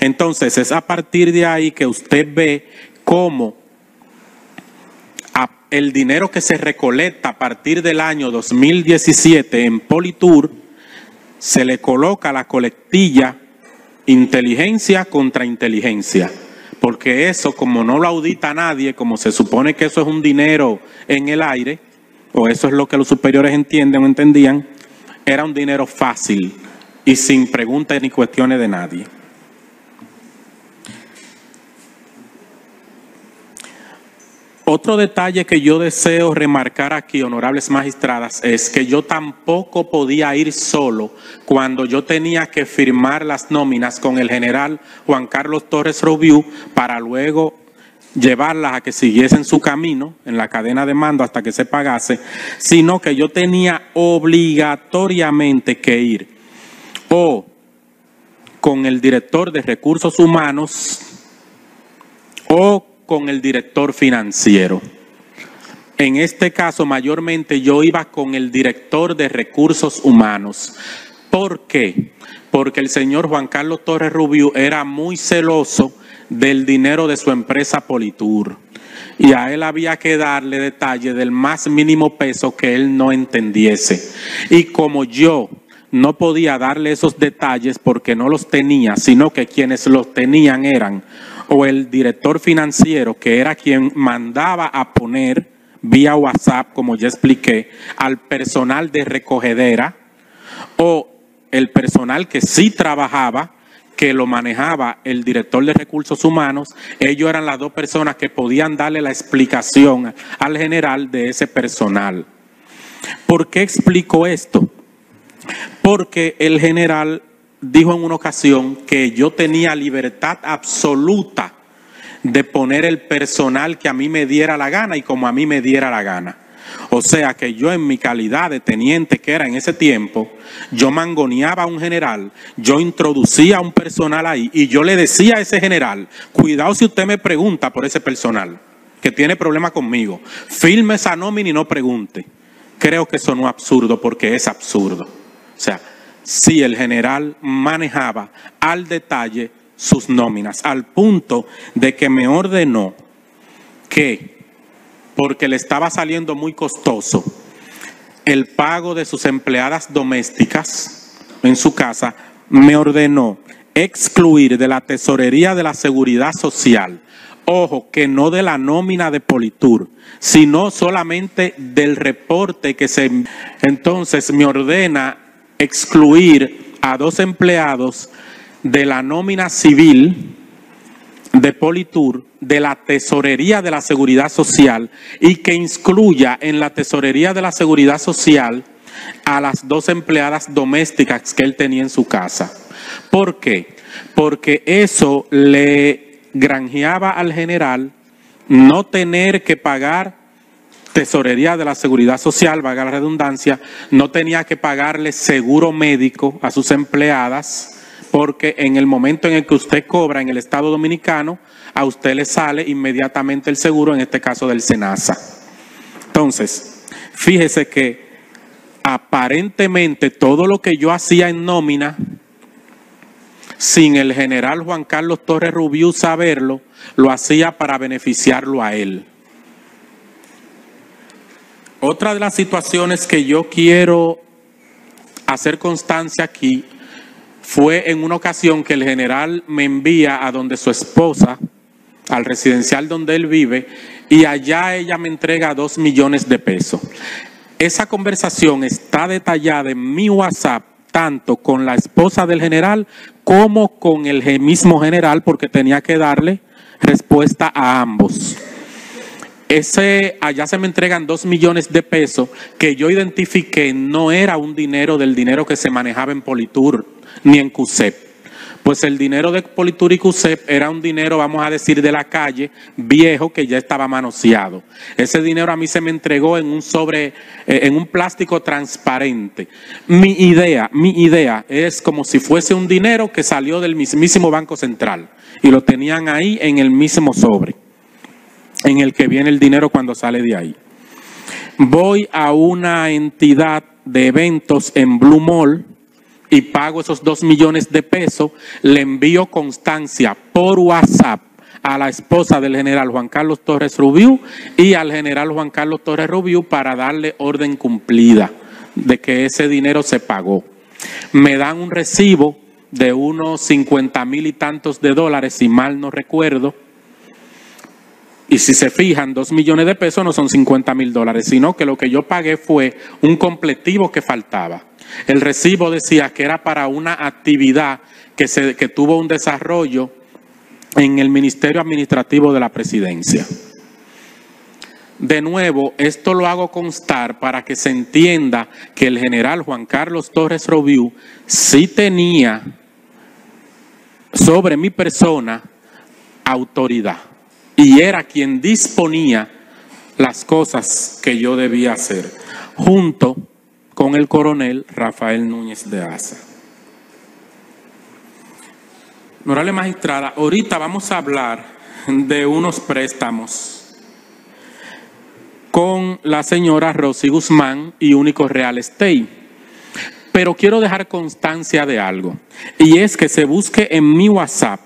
S1: Entonces es a partir de ahí que usted ve cómo el dinero que se recolecta a partir del año 2017 en Politur se le coloca la colectilla inteligencia contra inteligencia, porque eso, como no lo audita nadie, como se supone que eso es un dinero en el aire, o eso es lo que los superiores entienden o entendían, era un dinero fácil y sin preguntas ni cuestiones de nadie. Otro detalle que yo deseo remarcar aquí, honorables magistradas, es que yo tampoco podía ir solo cuando yo tenía que firmar las nóminas con el general Juan Carlos Torres Rubiú para luego llevarlas a que siguiesen su camino en la cadena de mando hasta que se pagase, sino que yo tenía obligatoriamente que ir o con el director de recursos humanos o con el director financiero. En este caso, mayormente yo iba con el director de recursos humanos. ¿Por qué? Porque el señor Juan Carlos Torres Rubiú era muy celoso del dinero de su empresa Politur. Y a él había que darle detalle del más mínimo peso que él no entendiese. Y como yo no podía darle esos detalles porque no los tenía, sino que quienes los tenían eran o el director financiero, que era quien mandaba a poner vía WhatsApp, como ya expliqué, al personal de recogedera o el personal que sí trabajaba, que lo manejaba el director de recursos humanos. Ellos eran las dos personas que podían darle la explicación al general de ese personal. ¿Por qué explico esto? Porque el general dijo en una ocasión que yo tenía libertad absoluta de poner el personal que a mí me diera la gana y como a mí me diera la gana. O sea que yo, en mi calidad de teniente que era en ese tiempo, yo mangoneaba a un general, yo introducía a un personal ahí y yo le decía a ese general: cuidado si usted me pregunta por ese personal que tiene problemas conmigo, firme esa nómina y no pregunte. Creo que eso no es absurdo, porque es absurdo. O sea, si el general manejaba al detalle sus nóminas, al punto de que me ordenó que, porque le estaba saliendo muy costoso el pago de sus empleadas domésticas en su casa, me ordenó excluir de la tesorería de la Seguridad Social, ojo, que no de la nómina de Politur, sino solamente del reporte que se... Entonces me ordena excluir a 2 empleados de la nómina civil de Politur, de la tesorería de la Seguridad Social, y que incluya en la tesorería de la Seguridad Social a las 2 empleadas domésticas que él tenía en su casa. ¿Por qué? Porque eso le granjeaba al general no tener que pagar tesorería de la Seguridad Social, valga la redundancia, no tenía que pagarle seguro médico a sus empleadas, porque en el momento en el que usted cobra en el Estado Dominicano, a usted le sale inmediatamente el seguro, en este caso del SENASA. Entonces, fíjese que aparentemente todo lo que yo hacía en nómina, sin el general Juan Carlos Torres Rubiú saberlo, lo hacía para beneficiarlo a él. Otra de las situaciones que yo quiero hacer constancia aquí fue en una ocasión que el general me envía a donde su esposa, al residencial donde él vive, y allá ella me entrega 2 millones de pesos. Esa conversación está detallada en mi WhatsApp, tanto con la esposa del general como con el mismo general, porque tenía que darle respuesta a ambos. Allá se me entregan 2 millones de pesos que yo identifiqué no era un dinero del dinero que se manejaba en Politur ni en CUSEP. Pues el dinero de Politur y CUSEP era un dinero, vamos a decir, de la calle, viejo, que ya estaba manoseado. Ese dinero a mí se me entregó en un sobre, en un plástico transparente. Mi idea es como si fuese un dinero que salió del mismísimo Banco Central y lo tenían ahí en el mismo sobre en el que viene el dinero cuando sale de ahí. Voy a una entidad de eventos en Blue Mall y pago esos 2 millones de pesos, le envío constancia por WhatsApp a la esposa del general Juan Carlos Torres Rubiú y al general Juan Carlos Torres Rubiú para darle orden cumplida de que ese dinero se pagó. Me dan un recibo de unos 50,000 y tantos de dólares, si mal no recuerdo. Y si se fijan, 2 millones de pesos no son 50,000 dólares, sino que lo que yo pagué fue un completivo que faltaba. El recibo decía que era para una actividad que tuvo un desarrollo en el Ministerio Administrativo de la Presidencia. De nuevo, esto lo hago constar para que se entienda que el general Juan Carlos Torres Rubiú sí tenía sobre mi persona autoridad. Y era quien disponía las cosas que yo debía hacer, junto con el coronel Rafael Núñez de Asa. Honorable magistrada, ahorita vamos a hablar de unos préstamos con la señora Rosy Guzmán y Único Real Estate. Pero quiero dejar constancia de algo, y es que se busque en mi WhatsApp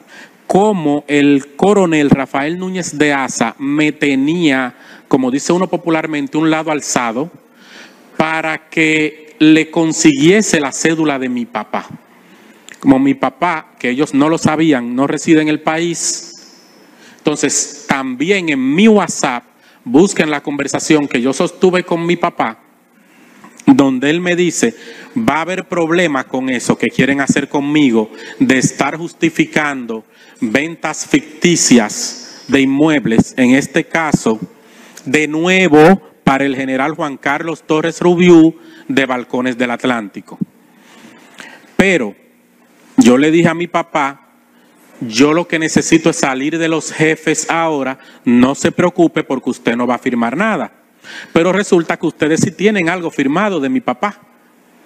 S1: cómo el coronel Rafael Núñez de Asa me tenía, como dice uno popularmente, un lado alzado para que le consiguiese la cédula de mi papá. Como mi papá, que ellos no lo sabían, no reside en el país, entonces también en mi WhatsApp busquen la conversación que yo sostuve con mi papá, donde él me dice, va a haber problemas con eso que quieren hacer conmigo, de estar justificando ventas ficticias de inmuebles, en este caso, de nuevo, para el general Juan Carlos Torres Rubiú, de Balcones del Atlántico. Pero yo le dije a mi papá, yo lo que necesito es salir de los jefes ahora, no se preocupe porque usted no va a firmar nada. Pero resulta que ustedes sí tienen algo firmado de mi papá,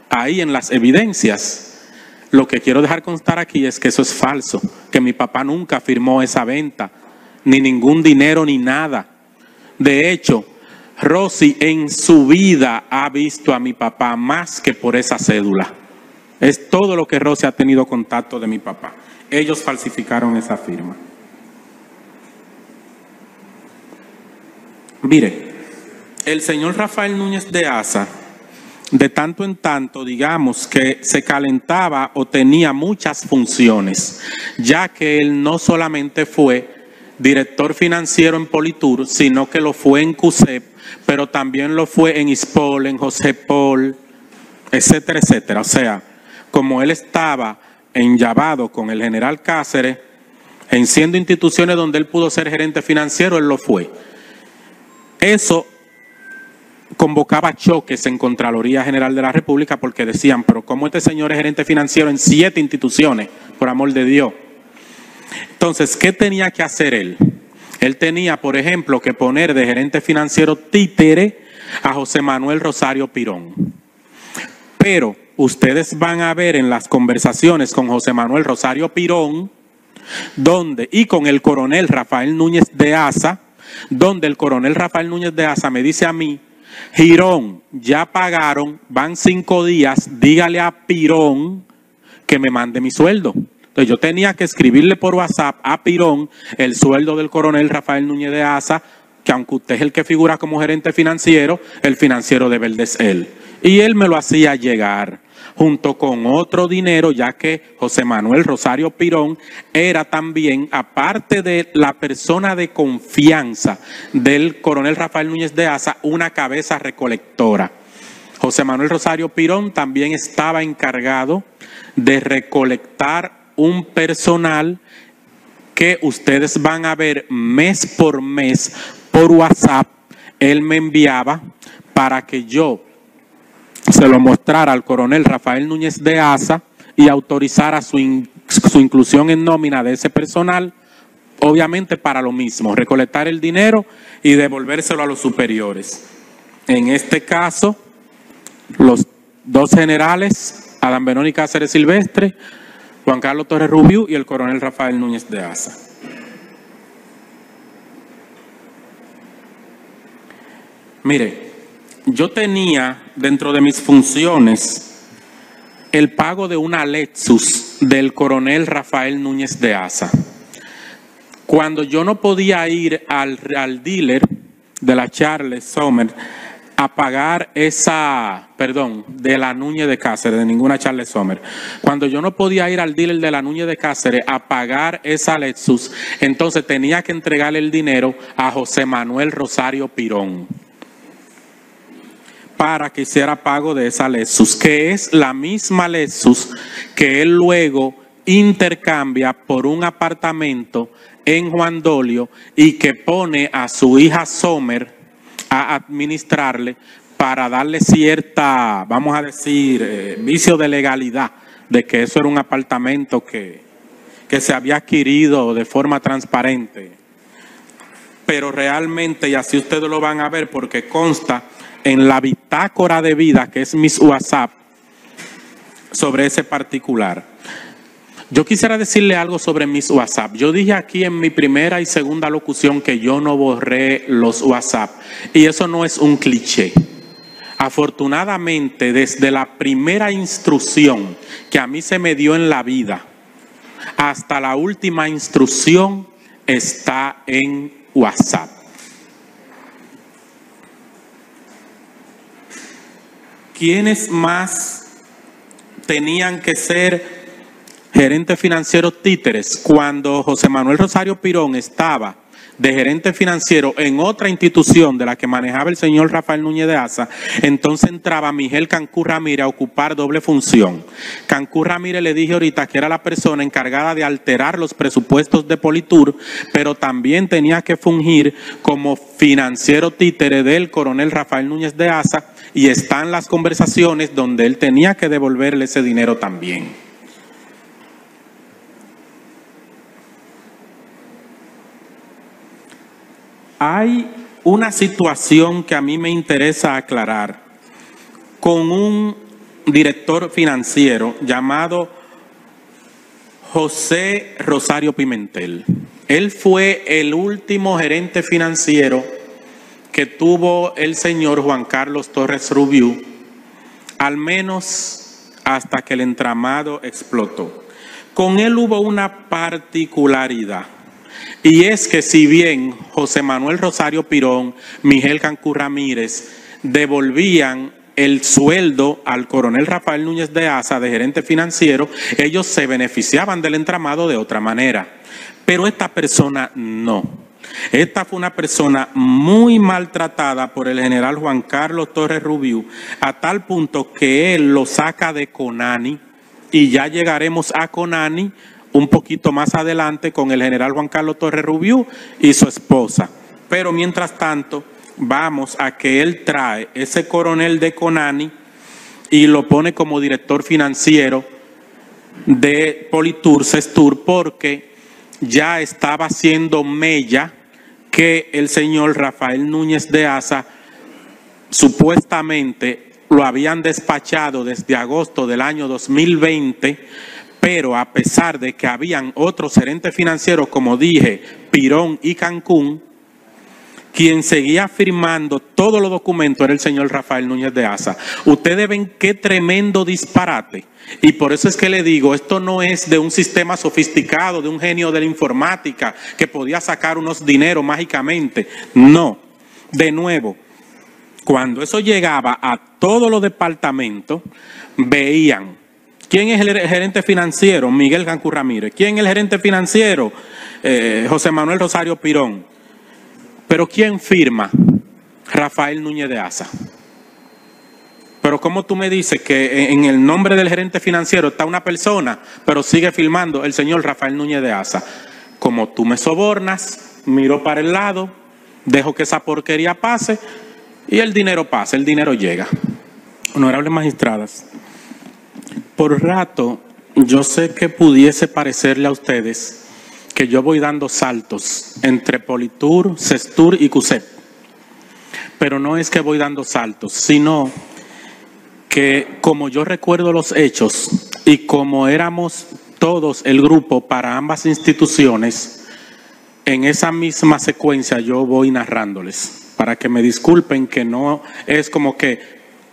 S1: ahí en las evidencias. Lo que quiero dejar constar aquí es que eso es falso, que mi papá nunca firmó esa venta, ni ningún dinero ni nada. De hecho, Rosy en su vida ha visto a mi papá más que por esa cédula. Es todo lo que Rosy ha tenido contacto de mi papá. Ellos falsificaron esa firma. Mire, el señor Rafael Núñez de Asa, de tanto en tanto, digamos que se calentaba o tenía muchas funciones, ya que él no solamente fue director financiero en Politur, sino que lo fue en CUSEP, pero también lo fue en ISPOL, en José Paul, etcétera, etcétera. O sea, como él estaba enllavado con el general Cáceres, en siendo instituciones donde él pudo ser gerente financiero, él lo fue. Eso convocaba choques en Contraloría General de la República porque decían, pero ¿cómo este señor es gerente financiero en 7 instituciones? Por amor de Dios. Entonces, ¿qué tenía que hacer él? Él tenía, por ejemplo, que poner de gerente financiero títere a José Manuel Rosario Pirón. Pero ustedes van a ver en las conversaciones con José Manuel Rosario Pirón, y con el coronel Rafael Núñez de Asa, donde el coronel Rafael Núñez de Asa me dice a mí, Girón, ya pagaron, van 5 días, dígale a Pirón que me mande mi sueldo. Entonces yo tenía que escribirle por WhatsApp a Pirón el sueldo del coronel Rafael Núñez de Asa, que aunque usted es el que figura como gerente financiero, el financiero de Verde es él. Y él me lo hacía llegar, junto con otro dinero, ya que José Manuel Rosario Pirón era también, aparte de la persona de confianza del coronel Rafael Núñez de Asa, una cabeza recolectora. José Manuel Rosario Pirón también estaba encargado de recolectar un personal que ustedes van a ver mes por mes por WhatsApp. Él me enviaba para que yo se lo mostrara al coronel Rafael Núñez de Asa y autorizara su inclusión en nómina de ese personal, obviamente para lo mismo, recolectar el dinero y devolvérselo a los superiores. En este caso, los 2 generales, Adán Benoni Cáceres Silvestre, Juan Carlos Torres Rubiú y el coronel Rafael Núñez de Asa. Mire, yo tenía dentro de mis funciones el pago de una Lexus del coronel Rafael Núñez de Asa. Cuando yo no podía ir al dealer de la Charles Sommer a pagar de la Núñez de Cáceres, de ninguna Charles Sommer. Cuando yo no podía ir al dealer de la Núñez de Cáceres a pagar esa Lexus, entonces tenía que entregarle el dinero a José Manuel Rosario Pirón para que hiciera pago de esa Lexus, que es la misma Lexus que él luego intercambia por un apartamento en Juan Dolio y que pone a su hija Sommer a administrarle para darle cierta, vamos a decir, vicio de legalidad, de que eso era un apartamento que se había adquirido de forma transparente. Pero realmente, y así ustedes lo van a ver porque consta en la bitácora de vida, que es mis WhatsApp, sobre ese particular. Yo quisiera decirle algo sobre mis WhatsApp. Yo dije aquí en mi primera y segunda locución que yo no borré los WhatsApp. Y eso no es un cliché. Afortunadamente, desde la primera instrucción que a mí se me dio en la vida hasta la última instrucción está en WhatsApp. ¿Quiénes más tenían que ser gerentes financieros títeres cuando José Manuel Rosario Pirón estaba de gerente financiero en otra institución de la que manejaba el señor Rafael Núñez de Asa, entonces entraba Miguel Cancún Ramírez a ocupar doble función. Cancún Ramírez, le dije ahorita, que era la persona encargada de alterar los presupuestos de Politur, pero también tenía que fungir como financiero títere del coronel Rafael Núñez de Asa, y están las conversaciones donde él tenía que devolverle ese dinero también. Hay una situación que a mí me interesa aclarar con un director financiero llamado José Rosario Pimentel. Él fue el último gerente financiero que tuvo el señor Juan Carlos Torres Rubiú, al menos hasta que el entramado explotó. Con él hubo una particularidad. Y es que si bien José Manuel Rosario Pirón, Miguel Cancún Ramírez devolvían el sueldo al coronel Rafael Núñez de Asa de gerente financiero, ellos se beneficiaban del entramado de otra manera. Pero esta persona no. Esta fue una persona muy maltratada por el general Juan Carlos Torres Rubiú, a tal punto que él lo saca de Conani, y ya llegaremos a Conani un poquito más adelante con el general Juan Carlos Torres Rubiú y su esposa. Pero mientras tanto, vamos a que él trae ese coronel de Conani y lo pone como director financiero de Politur, Sestur, porque ya estaba haciendo mella que el señor Rafael Núñez de Asa supuestamente lo habían despachado desde agosto del año 2020, pero a pesar de que habían otros gerentes financieros, como dije, Pirón y Cancún, quien seguía firmando todos los documentos era el señor Rafael Núñez de Asa. Ustedes ven qué tremendo disparate. Y por eso es que le digo, esto no es de un sistema sofisticado, de un genio de la informática que podía sacar unos dineros mágicamente. No. De nuevo, cuando eso llegaba a todos los departamentos, veían: ¿quién es el gerente financiero? Miguel Cancún Ramírez. ¿Quién es el gerente financiero? José Manuel Rosario Pirón. ¿Pero quién firma? Rafael Núñez de Asa. Pero ¿cómo tú me dices que en el nombre del gerente financiero está una persona, pero sigue firmando el señor Rafael Núñez de Asa? Como tú me sobornas, miro para el lado, dejo que esa porquería pase y el dinero pasa, el dinero llega. Honorables magistradas, por rato yo sé que pudiese parecerle a ustedes que yo voy dando saltos entre Politur, Sestur y CUSEP. Pero no es que voy dando saltos, sino que como yo recuerdo los hechos y como éramos todos el grupo para ambas instituciones, en esa misma secuencia yo voy narrándoles, para que me disculpen que no es como que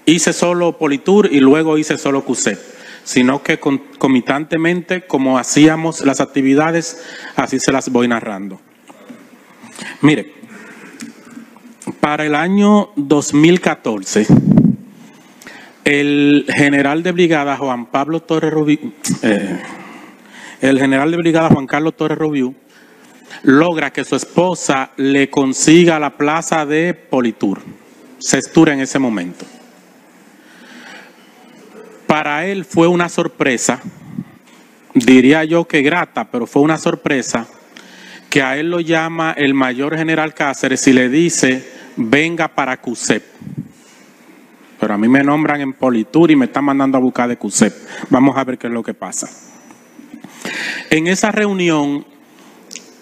S1: hice solo Politur y luego hice solo CUSEP, sino que concomitantemente, como hacíamos las actividades, así se las voy narrando. Mire, para el año 2014, el general de brigada Juan Carlos Torres Rubiú logra que su esposa le consiga la plaza de Politur, Sestur en ese momento. Para él fue una sorpresa, diría yo que grata, pero fue una sorpresa, que a él lo llama el mayor general Cáceres y le dice: venga para CUSEP. Pero a mí me nombran en Politur y me están mandando a buscar de CUSEP. Vamos a ver qué es lo que pasa. En esa reunión,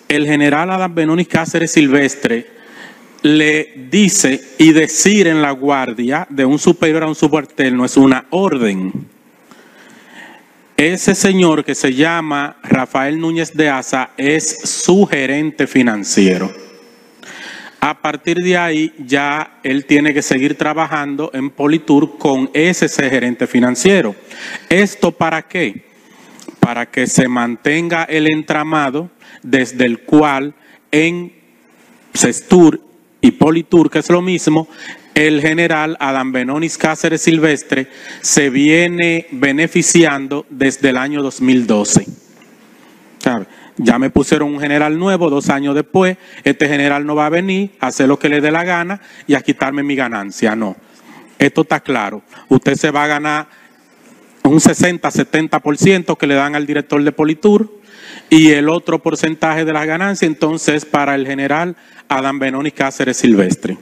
S1: el general Adán Benonis Cáceres Silvestre le dice, y decir en la guardia de un superior a un subalterno es una orden. Ese señor que se llama Rafael Núñez de Asa es su gerente financiero. A partir de ahí ya él tiene que seguir trabajando en Politur con ese gerente financiero. ¿Esto para qué? Para que se mantenga el entramado desde el cual en Sestur y Politur, que es lo mismo, el general Adán Benonis Cáceres Silvestre se viene beneficiando desde el año 2012. ¿Sabe? Ya me pusieron un general nuevo 2 años después. Este general no va a venir a hacer lo que le dé la gana y a quitarme mi ganancia. No. Esto está claro. Usted se va a ganar un 60-70% que le dan al director de Politur y el otro porcentaje de las ganancias entonces para el general Adán Benoni Cáceres Silvestre.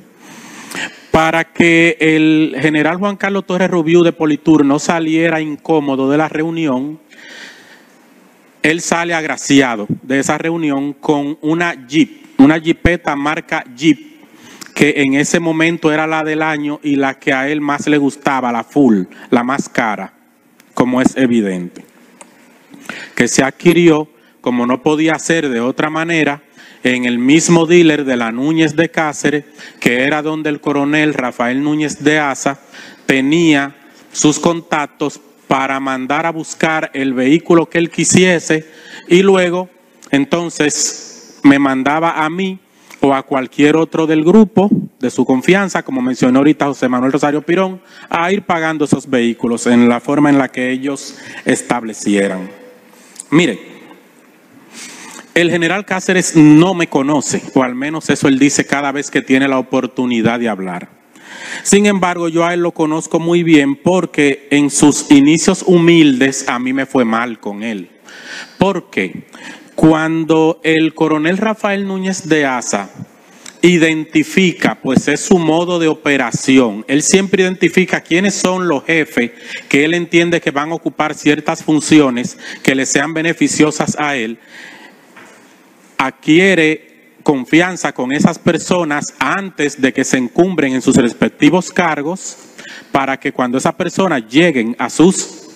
S1: Para que el general Juan Carlos Torres Rubiú de Politur no saliera incómodo de la reunión, él sale agraciado de esa reunión con una jipeta marca Jeep, que en ese momento era la del año y la que a él más le gustaba, la full, la más cara, como es evidente. Que se adquirió, como no podía ser de otra manera, en el mismo dealer de la Núñez de Cáceres, que era donde el coronel Rafael Núñez de Asa tenía sus contactos para mandar a buscar el vehículo que él quisiese y luego entonces me mandaba a mí o a cualquier otro del grupo de su confianza, como mencionó ahorita José Manuel Rosario Pirón, a ir pagando esos vehículos en la forma en la que ellos establecieran. Mire, el general Cáceres no me conoce, o al menos eso él dice cada vez que tiene la oportunidad de hablar. Sin embargo, yo a él lo conozco muy bien porque en sus inicios humildes a mí me fue mal con él. Porque cuando el coronel Rafael Núñez de Asa identifica, pues es su modo de operación, él siempre identifica quiénes son los jefes que él entiende que van a ocupar ciertas funciones que le sean beneficiosas a él, adquiere confianza con esas personas antes de que se encumbren en sus respectivos cargos para que cuando esas personas lleguen a sus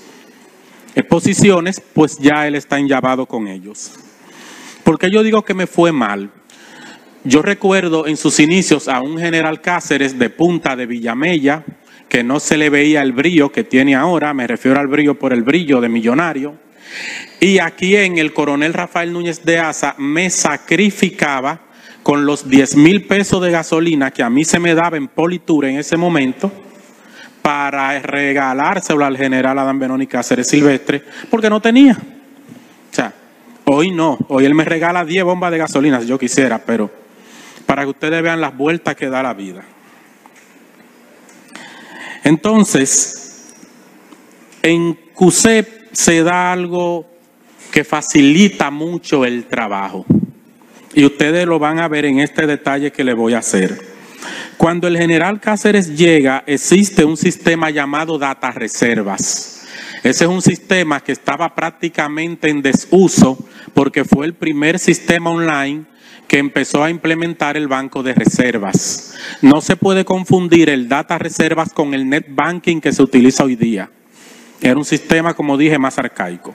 S1: posiciones, pues ya él está enllavado con ellos. ¿Por qué yo digo que me fue mal? Yo recuerdo en sus inicios a un general Cáceres de Punta de Villamella que no se le veía el brillo que tiene ahora, me refiero al brillo por el brillo de millonario. Y aquí en el coronel Rafael Núñez de Asa me sacrificaba con los 10,000 pesos de gasolina que a mí se me daba en Politur en ese momento para regalárselo al general Adán Benoni Cáceres Silvestre porque no tenía. O sea, hoy no, hoy él me regala 10 bombas de gasolina si yo quisiera, pero para que ustedes vean las vueltas que da la vida. Entonces, en CUSEP se da algo que facilita mucho el trabajo. Y ustedes lo van a ver en este detalle que le voy a hacer. Cuando el general Cáceres llega, existe un sistema llamado Data Reservas. Ese es un sistema que estaba prácticamente en desuso porque fue el primer sistema online que empezó a implementar el banco de reservas. No se puede confundir el Data Reservas con el Net Banking que se utiliza hoy día. Era un sistema, como dije, más arcaico.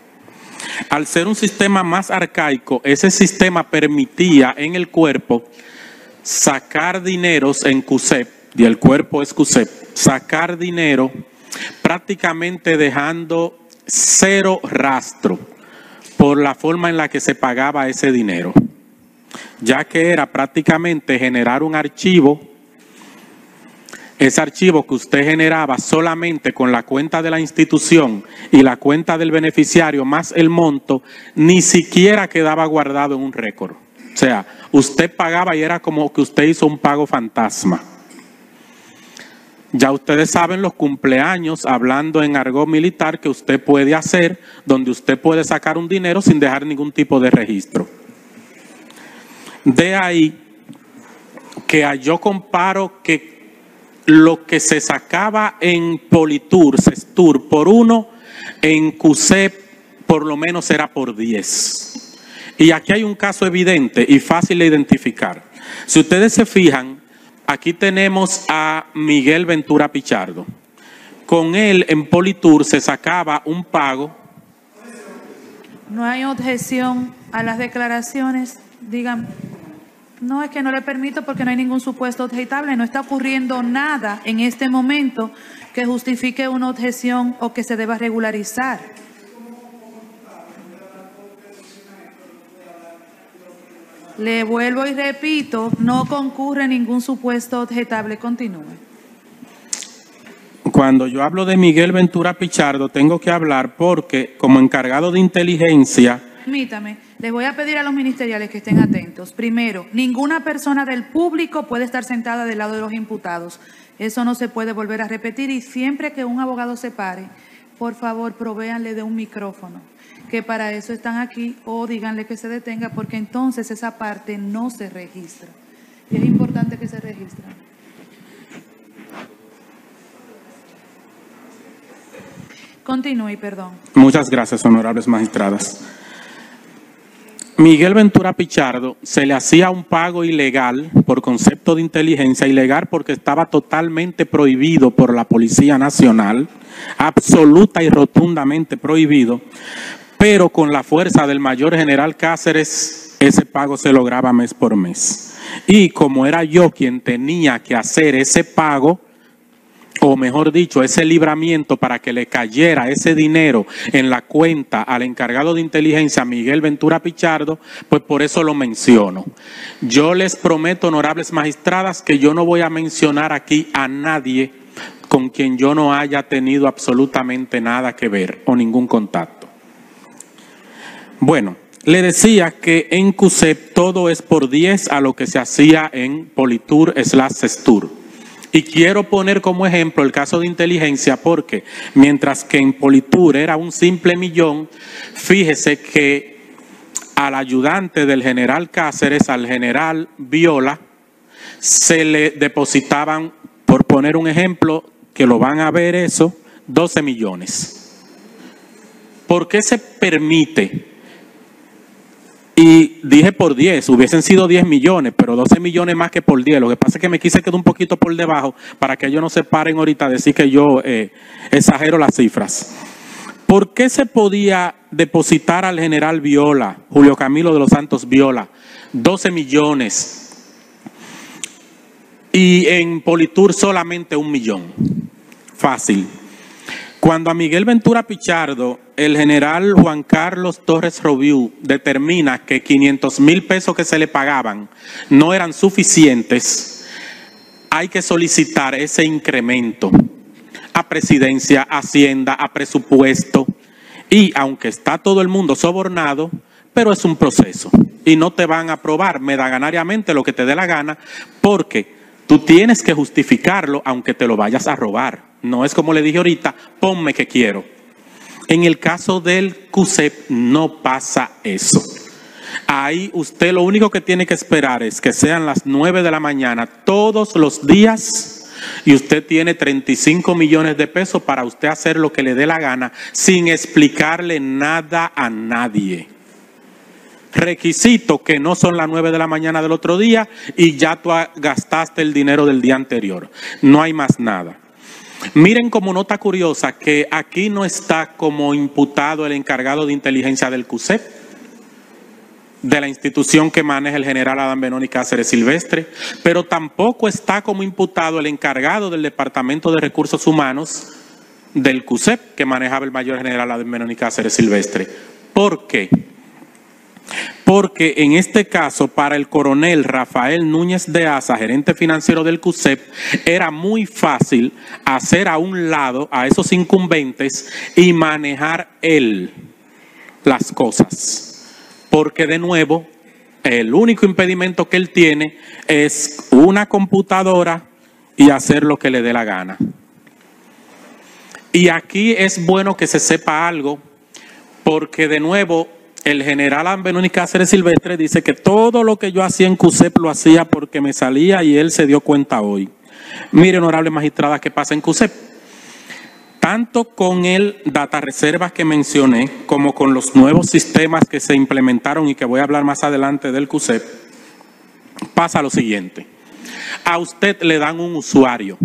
S1: Al ser un sistema más arcaico, ese sistema permitía en el cuerpo sacar dineros en CUSEP, y el cuerpo es CUSEP, sacar dinero prácticamente dejando cero rastro por la forma en la que se pagaba ese dinero, ya que era prácticamente generar un archivo. Ese archivo que usted generaba solamente con la cuenta de la institución y la cuenta del beneficiario más el monto, ni siquiera quedaba guardado en un récord. O sea, usted pagaba y era como que usted hizo un pago fantasma. Ya ustedes saben los cumpleaños, hablando en argot militar, que usted puede hacer, donde usted puede sacar un dinero sin dejar ningún tipo de registro. De ahí que yo comparo que lo que se sacaba en Politur, Sestur, por 1, en CUSEP por lo menos era por 10. Y aquí hay un caso evidente y fácil de identificar. Si ustedes se fijan, aquí tenemos a Miguel Ventura Pichardo. Con él en Politur se sacaba un pago.
S2: No hay objeción a las declaraciones, digan. No, es que no le permito porque no hay ningún supuesto objetable. No está ocurriendo nada en este momento que justifique una objeción o que se deba regularizar. Le vuelvo y repito, no concurre ningún supuesto objetable. Continúe.
S1: Cuando yo hablo de Miguel Ventura Pichardo, tengo que hablar porque como encargado de inteligencia
S2: permítame, les voy a pedir a los ministeriales que estén atentos. Primero, ninguna persona del público puede estar sentada del lado de los imputados. Eso no se puede volver a repetir y siempre que un abogado se pare, por favor, provéanle de un micrófono, que para eso están aquí, o díganle que se detenga, porque entonces esa parte no se registra. Y es importante que se registre. Continúe, perdón.
S1: Muchas gracias, honorables magistradas. Miguel Ventura Pichardo se le hacía un pago ilegal por concepto de inteligencia, ilegal porque estaba totalmente prohibido por la Policía Nacional, absoluta y rotundamente prohibido, pero con la fuerza del mayor general Cáceres, ese pago se lograba mes por mes. Y como era yo quien tenía que hacer ese pago, o mejor dicho, ese libramiento para que le cayera ese dinero en la cuenta al encargado de inteligencia, Miguel Ventura Pichardo, pues por eso lo menciono. Yo les prometo, honorables magistradas, que yo no voy a mencionar aquí a nadie con quien yo no haya tenido absolutamente nada que ver o ningún contacto. Bueno, le decía que en CUSEP todo es por 10 a lo que se hacía en Politur/Cestur. Y quiero poner como ejemplo el caso de inteligencia porque mientras que en Politur era un simple millón, fíjese que al ayudante del general Cáceres, al general Viola, se le depositaban, por poner un ejemplo, que lo van a ver eso, 12 millones. ¿Por qué se permite? Y dije por 10, hubiesen sido 10 millones, pero 12 millones más que por 10. Lo que pasa es que me quise quedar un poquito por debajo para que ellos no se paren ahorita a decir que yo exagero las cifras. ¿Por qué se podía depositar al general Viola, Julio Camilo de los Santos Viola, 12 millones y en Politur solamente 1 millón? Fácil. Cuando a Miguel Ventura Pichardo, el general Juan Carlos Torres Roviú determina que 500,000 pesos que se le pagaban no eran suficientes, hay que solicitar ese incremento a presidencia, hacienda, a presupuesto. Y aunque está todo el mundo sobornado, pero es un proceso. Y no te van a aprobar medaganariamente lo que te dé la gana, porque tú tienes que justificarlo aunque te lo vayas a robar. No es como le dije ahorita, ponme que quiero. En el caso del CUSEP no pasa eso. Ahí usted lo único que tiene que esperar es que sean las 9 de la mañana todos los días y usted tiene 35 millones de pesos para usted hacer lo que le dé la gana sin explicarle nada a nadie. Requisito que no son las 9 de la mañana del otro día y ya tú gastaste el dinero del día anterior. No hay más nada. Miren como nota curiosa que aquí no está como imputado el encargado de inteligencia del CUSEP, de la institución que maneja el general Adán Benoni Cáceres Silvestre, pero tampoco está como imputado el encargado del Departamento de Recursos Humanos del CUSEP, que manejaba el mayor general Adán Benoni Cáceres Silvestre. ¿Por qué? Porque en este caso, para el coronel Rafael Núñez de Asa, gerente financiero del CUSEP, era muy fácil hacer a un lado a esos incumbentes y manejar él las cosas. Porque de nuevo, el único impedimento que él tiene es una computadora y hacer lo que le dé la gana. Y aquí es bueno que se sepa algo, porque de nuevo, el general Adán Benoni Cáceres Silvestre dice que todo lo que yo hacía en CUSEP lo hacía porque me salía y él se dio cuenta hoy. Mire, honorable magistrada, ¿qué pasa en CUSEP? Tanto con el data reservas que mencioné, como con los nuevos sistemas que se implementaron y que voy a hablar más adelante del CUSEP, pasa lo siguiente. A usted le dan un usuario,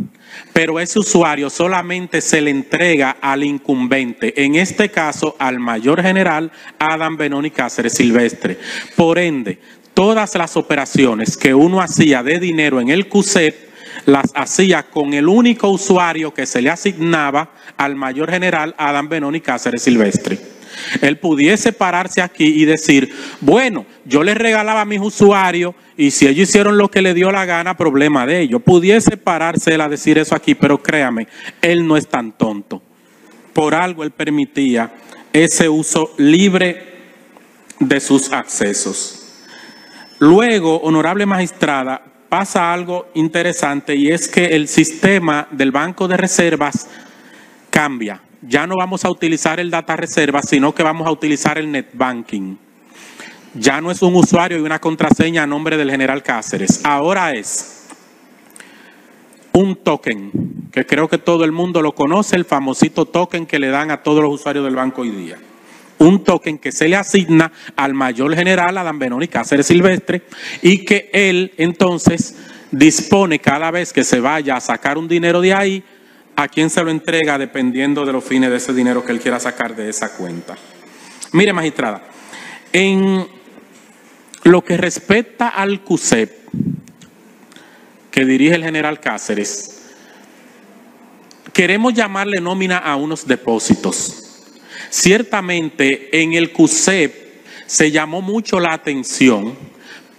S1: pero ese usuario solamente se le entrega al incumbente, en este caso al mayor general Adán Benoni Cáceres Silvestre. Por ende, todas las operaciones que uno hacía de dinero en el CUSEP, las hacía con el único usuario que se le asignaba al mayor general Adán Benoni Cáceres Silvestre. Él pudiese pararse aquí y decir, bueno, yo les regalaba a mis usuarios y si ellos hicieron lo que le dio la gana, problema de ellos. Pudiese pararse él a decir eso aquí, pero créame, él no es tan tonto. Por algo él permitía ese uso libre de sus accesos. Luego, honorable magistrada, pasa algo interesante y es que el sistema del Banco de Reservas cambia. Ya no vamos a utilizar el data reserva, sino que vamos a utilizar el net banking. Ya no es un usuario y una contraseña a nombre del general Cáceres. Ahora es un token, que creo que todo el mundo lo conoce, el famosito token que le dan a todos los usuarios del banco hoy día. Un token que se le asigna al mayor general Adán Benoni Cáceres Silvestre y que él entonces dispone cada vez que se vaya a sacar un dinero de ahí, a quién se lo entrega dependiendo de los fines de ese dinero que él quiera sacar de esa cuenta. Mire, magistrada, en lo que respecta al CUSEP que dirige el general Cáceres, queremos llamarle nómina a unos depósitos. Ciertamente en el CUSEP se llamó mucho la atención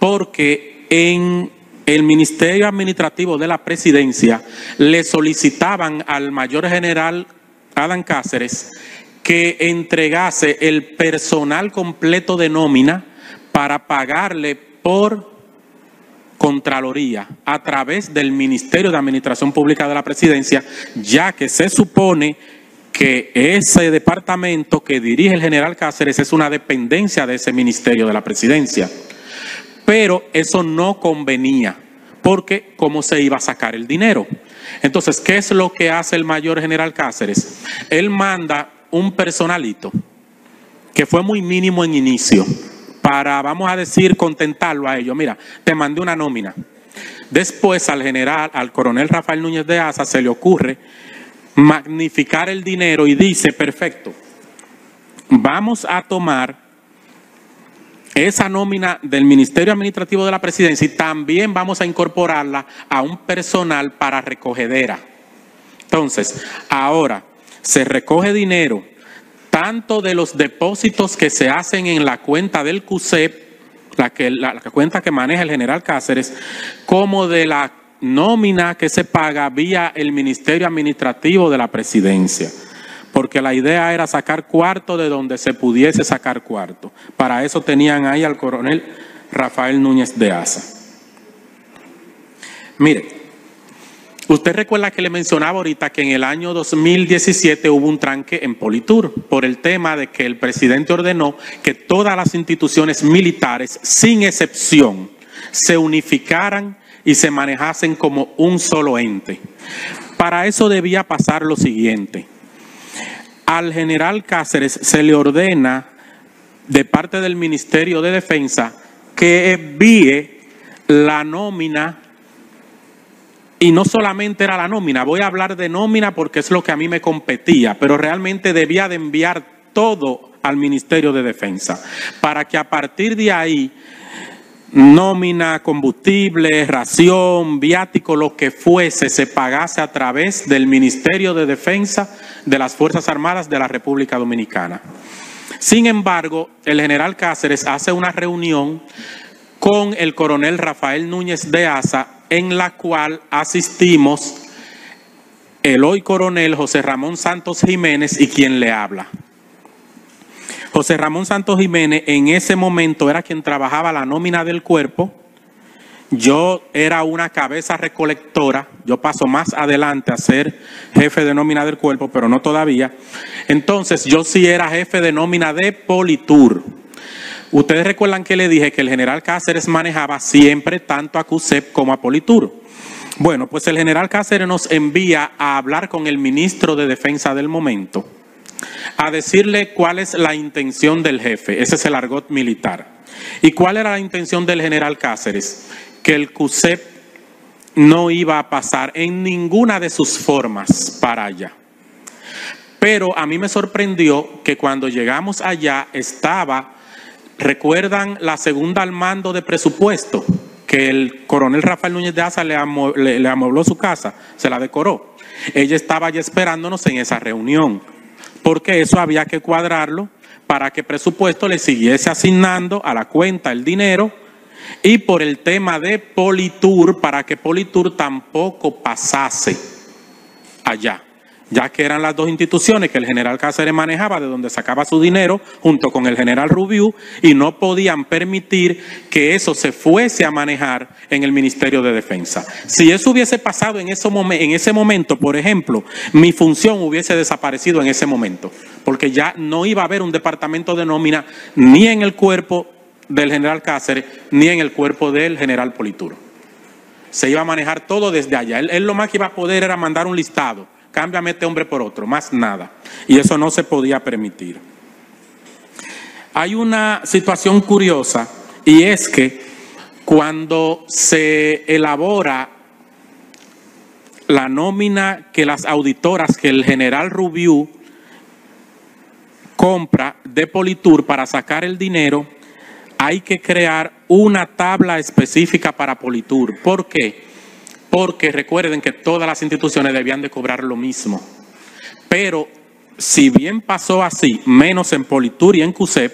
S1: porque en el Ministerio Administrativo de la Presidencia le solicitaban al mayor general Adán Cáceres que entregase el personal completo de nómina para pagarle por Contraloría a través del Ministerio de Administración Pública de la Presidencia, ya que se supone que ese departamento que dirige el general Cáceres es una dependencia de ese Ministerio de la Presidencia. Pero eso no convenía, porque ¿cómo se iba a sacar el dinero? Entonces, ¿qué es lo que hace el mayor general Cáceres? Él manda un personalito que fue muy mínimo en inicio, para, vamos a decir, contentarlo a ellos. Mira, te mandé una nómina. Después al coronel Rafael Núñez de Asa se le ocurre magnificar el dinero y dice, perfecto, vamos a tomar esa nómina del Ministerio Administrativo de la Presidencia y también vamos a incorporarla a un personal para recogedera. Entonces, ahora se recoge dinero tanto de los depósitos que se hacen en la cuenta del CUSEP, la cuenta que maneja el general Cáceres, como de la nómina que se paga vía el Ministerio Administrativo de la Presidencia. Porque la idea era sacar cuarto de donde se pudiese sacar cuarto. Para eso tenían ahí al coronel Rafael Núñez de Asa. Mire, usted recuerda que le mencionaba ahorita que en el año 2017 hubo un tranque en Politur por el tema de que el presidente ordenó que todas las instituciones militares, sin excepción, se unificaran y se manejasen como un solo ente. Para eso debía pasar lo siguiente. Al general Cáceres se le ordena de parte del Ministerio de Defensa que envíe la nómina. Y no solamente era la nómina, voy a hablar de nómina porque es lo que a mí me competía, pero realmente debía de enviar todo al Ministerio de Defensa, para que a partir de ahí, nómina, combustible, ración, viático, lo que fuese, se pagase a través del Ministerio de Defensa de las Fuerzas Armadas de la República Dominicana. Sin embargo, el general Cáceres hace una reunión con el coronel Rafael Núñez de Asa, en la cual asistimos el hoy coronel José Ramón Santos Jiménez y quien le habla. José Ramón Santos Jiménez en ese momento era quien trabajaba la nómina del cuerpo. Yo era una cabeza recolectora, yo paso más adelante a ser jefe de nómina del cuerpo, pero no todavía. Entonces yo sí era jefe de nómina de Politur. Ustedes recuerdan que le dije que el general Cáceres manejaba siempre tanto a CUSEP como a Politur. Bueno, pues el general Cáceres nos envía a hablar con el ministro de Defensa del momento, a decirle cuál es la intención del jefe. Ese es el argot militar. ¿Y cuál era la intención del general Cáceres? Que el CUSEP no iba a pasar en ninguna de sus formas para allá. Pero a mí me sorprendió que cuando llegamos allá estaba... ¿Recuerdan la segunda al mando de presupuesto? Que el coronel Rafael Núñez de Asa le amuebló su casa, se la decoró. Ella estaba ya esperándonos en esa reunión, porque eso había que cuadrarlo para que presupuesto le siguiese asignando a la cuenta el dinero y por el tema de Politur, para que Politur tampoco pasase allá. ya que eran las dos instituciones que el general Cáceres manejaba, de donde sacaba su dinero, junto con el general Rubiú, y no podían permitir que eso se fuese a manejar en el Ministerio de Defensa. Si eso hubiese pasado en ese momento, por ejemplo, mi función hubiese desaparecido en ese momento, porque ya no iba a haber un departamento de nómina ni en el cuerpo del general Cáceres, ni en el cuerpo del general Polituro. Se iba a manejar todo desde allá. Él lo más que iba a poder era mandar un listado. Cámbiame este hombre por otro, más nada. Y eso no se podía permitir. Hay una situación curiosa, y es que cuando se elabora la nómina que las auditoras que el general Rubiú compra de Politur para sacar el dinero, hay que crear una tabla específica para Politur. ¿Por qué? Porque recuerden que todas las instituciones debían de cobrar lo mismo. Pero si bien pasó así, menos en Politur y en CUSEP,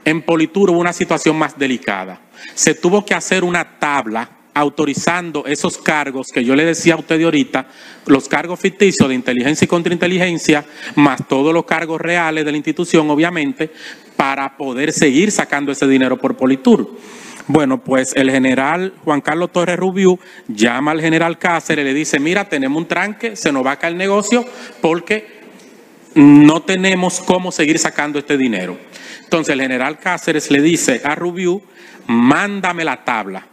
S1: en Politur hubo una situación más delicada. Se tuvo que hacer una tabla autorizando esos cargos que yo le decía a usted de ahorita, los cargos ficticios de inteligencia y contrainteligencia, más todos los cargos reales de la institución, obviamente, para poder seguir sacando ese dinero por Politur. Bueno, pues el general Juan Carlos Torres Rubiú llama al general Cáceres y le dice, mira, tenemos un tranque, se nos va a caer el negocio porque no tenemos cómo seguir sacando este dinero. Entonces el general Cáceres le dice a Rubiú, mándame la tabla.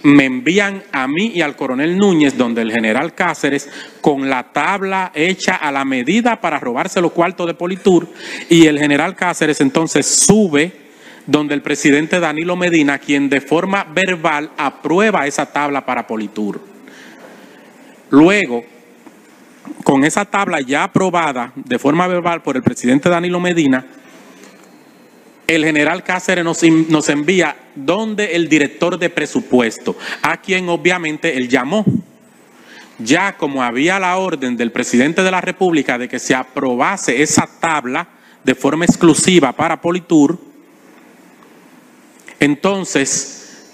S1: Me envían a mí y al coronel Núñez, donde el general Cáceres, con la tabla hecha a la medida para robarse los cuartos de Politur, y el general Cáceres entonces sube donde el presidente Danilo Medina, quien de forma verbal aprueba esa tabla para Politur. Luego, con esa tabla ya aprobada de forma verbal por el presidente Danilo Medina, el general Cáceres nos envía donde el director de presupuesto, a quien obviamente él llamó. Ya como había la orden del presidente de la República de que se aprobase esa tabla de forma exclusiva para Politur, entonces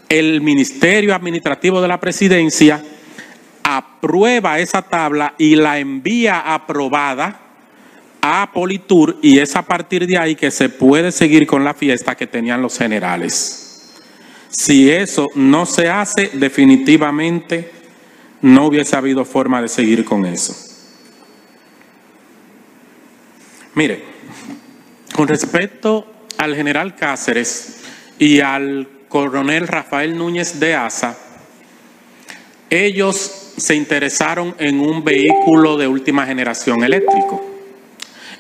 S1: el Ministerio Administrativo de la Presidencia aprueba esa tabla y la envía aprobada a Politur, y es a partir de ahí que se puede seguir con la fiesta que tenían los generales. Si eso no se hace, definitivamente no hubiese habido forma de seguir con eso. Mire, con respecto al general Cáceres y al coronel Rafael Núñez de Asa, ellos se interesaron en un vehículo de última generación eléctrico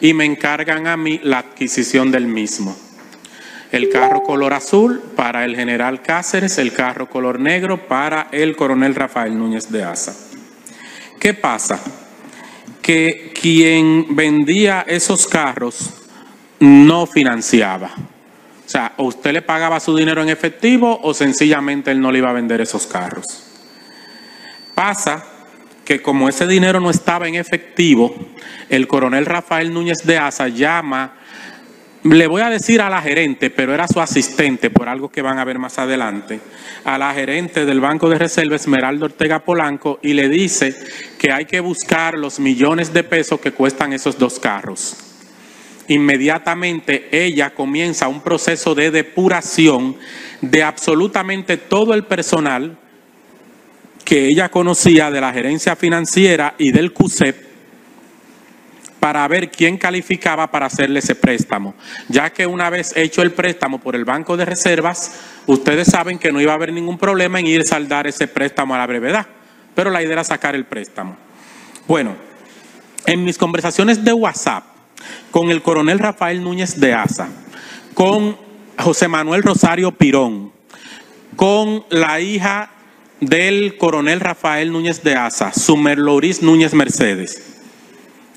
S1: y me encargan a mí la adquisición del mismo. El carro color azul para el general Cáceres, el carro color negro para el coronel Rafael Núñez de Asa. ¿Qué pasa? Que quien vendía esos carros no financiaba. O sea, o usted le pagaba su dinero en efectivo o sencillamente él no le iba a vender esos carros. Pasa que como ese dinero no estaba en efectivo, el coronel Rafael Núñez de Asa llama, le voy a decir a la gerente, pero era su asistente por algo que van a ver más adelante, a la gerente del Banco de Reserva, Esmeralda Ortega Polanco, y le dice que hay que buscar los millones de pesos que cuestan esos dos carros. Inmediatamente ella comienza un proceso de depuración de absolutamente todo el personal que ella conocía de la gerencia financiera y del CUSEP para ver quién calificaba para hacerle ese préstamo. Ya que una vez hecho el préstamo por el Banco de Reservas, ustedes saben que no iba a haber ningún problema en ir a saldar ese préstamo a la brevedad, pero la idea era sacar el préstamo. Bueno, en mis conversaciones de WhatsApp con el coronel Rafael Núñez de Asa, con José Manuel Rosario Pirón, con la hija del coronel Rafael Núñez de Asa, Sumerloris Núñez Mercedes,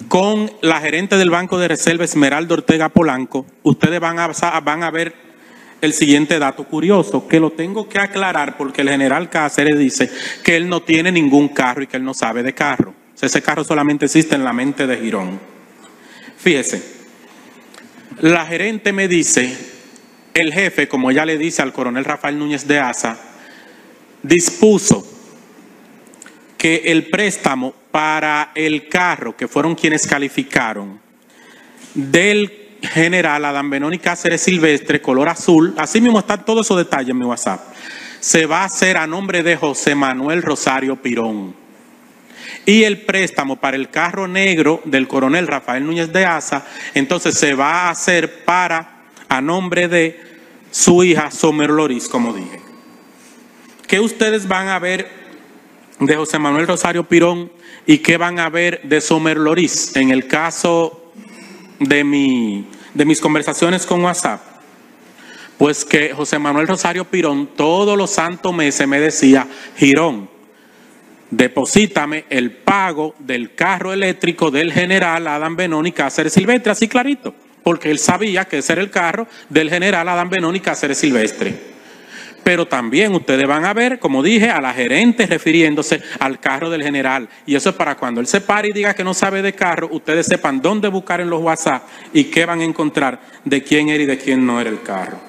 S1: con la gerente del Banco de Reserva, Esmeralda Ortega Polanco, ustedes van a ver el siguiente dato curioso, que lo tengo que aclarar porque el general Cáceres dice que él no tiene ningún carro y que él no sabe de carro. O sea, ese carro solamente existe en la mente de Girón. Fíjese, la gerente me dice, el jefe, como ella le dice al coronel Rafael Núñez de Asa, dispuso que el préstamo para el carro, que fueron quienes calificaron, del general Adán Benoni Cáceres Silvestre, color azul, así mismo están todos esos detalles en mi WhatsApp, se va a hacer a nombre de José Manuel Rosario Pirón. Y el préstamo para el carro negro del coronel Rafael Núñez de Asa, entonces se va a hacer a nombre de su hija Somer Loris, como dije. ¿Qué ustedes van a ver de José Manuel Rosario Pirón y qué van a ver de Somer Loris en el caso de mis conversaciones con WhatsApp? Pues que José Manuel Rosario Pirón todos los santos meses me decía: Girón, deposítame el pago del carro eléctrico del general Adán Benoni Cáceres Silvestre, así clarito, porque él sabía que ese era el carro del general Adán Benoni Cáceres Silvestre. Pero también ustedes van a ver, como dije, a la gerente refiriéndose al carro del general. Y eso es para cuando él se pare y diga que no sabe de carro, ustedes sepan dónde buscar en los WhatsApp y qué van a encontrar de quién era y de quién no era el carro.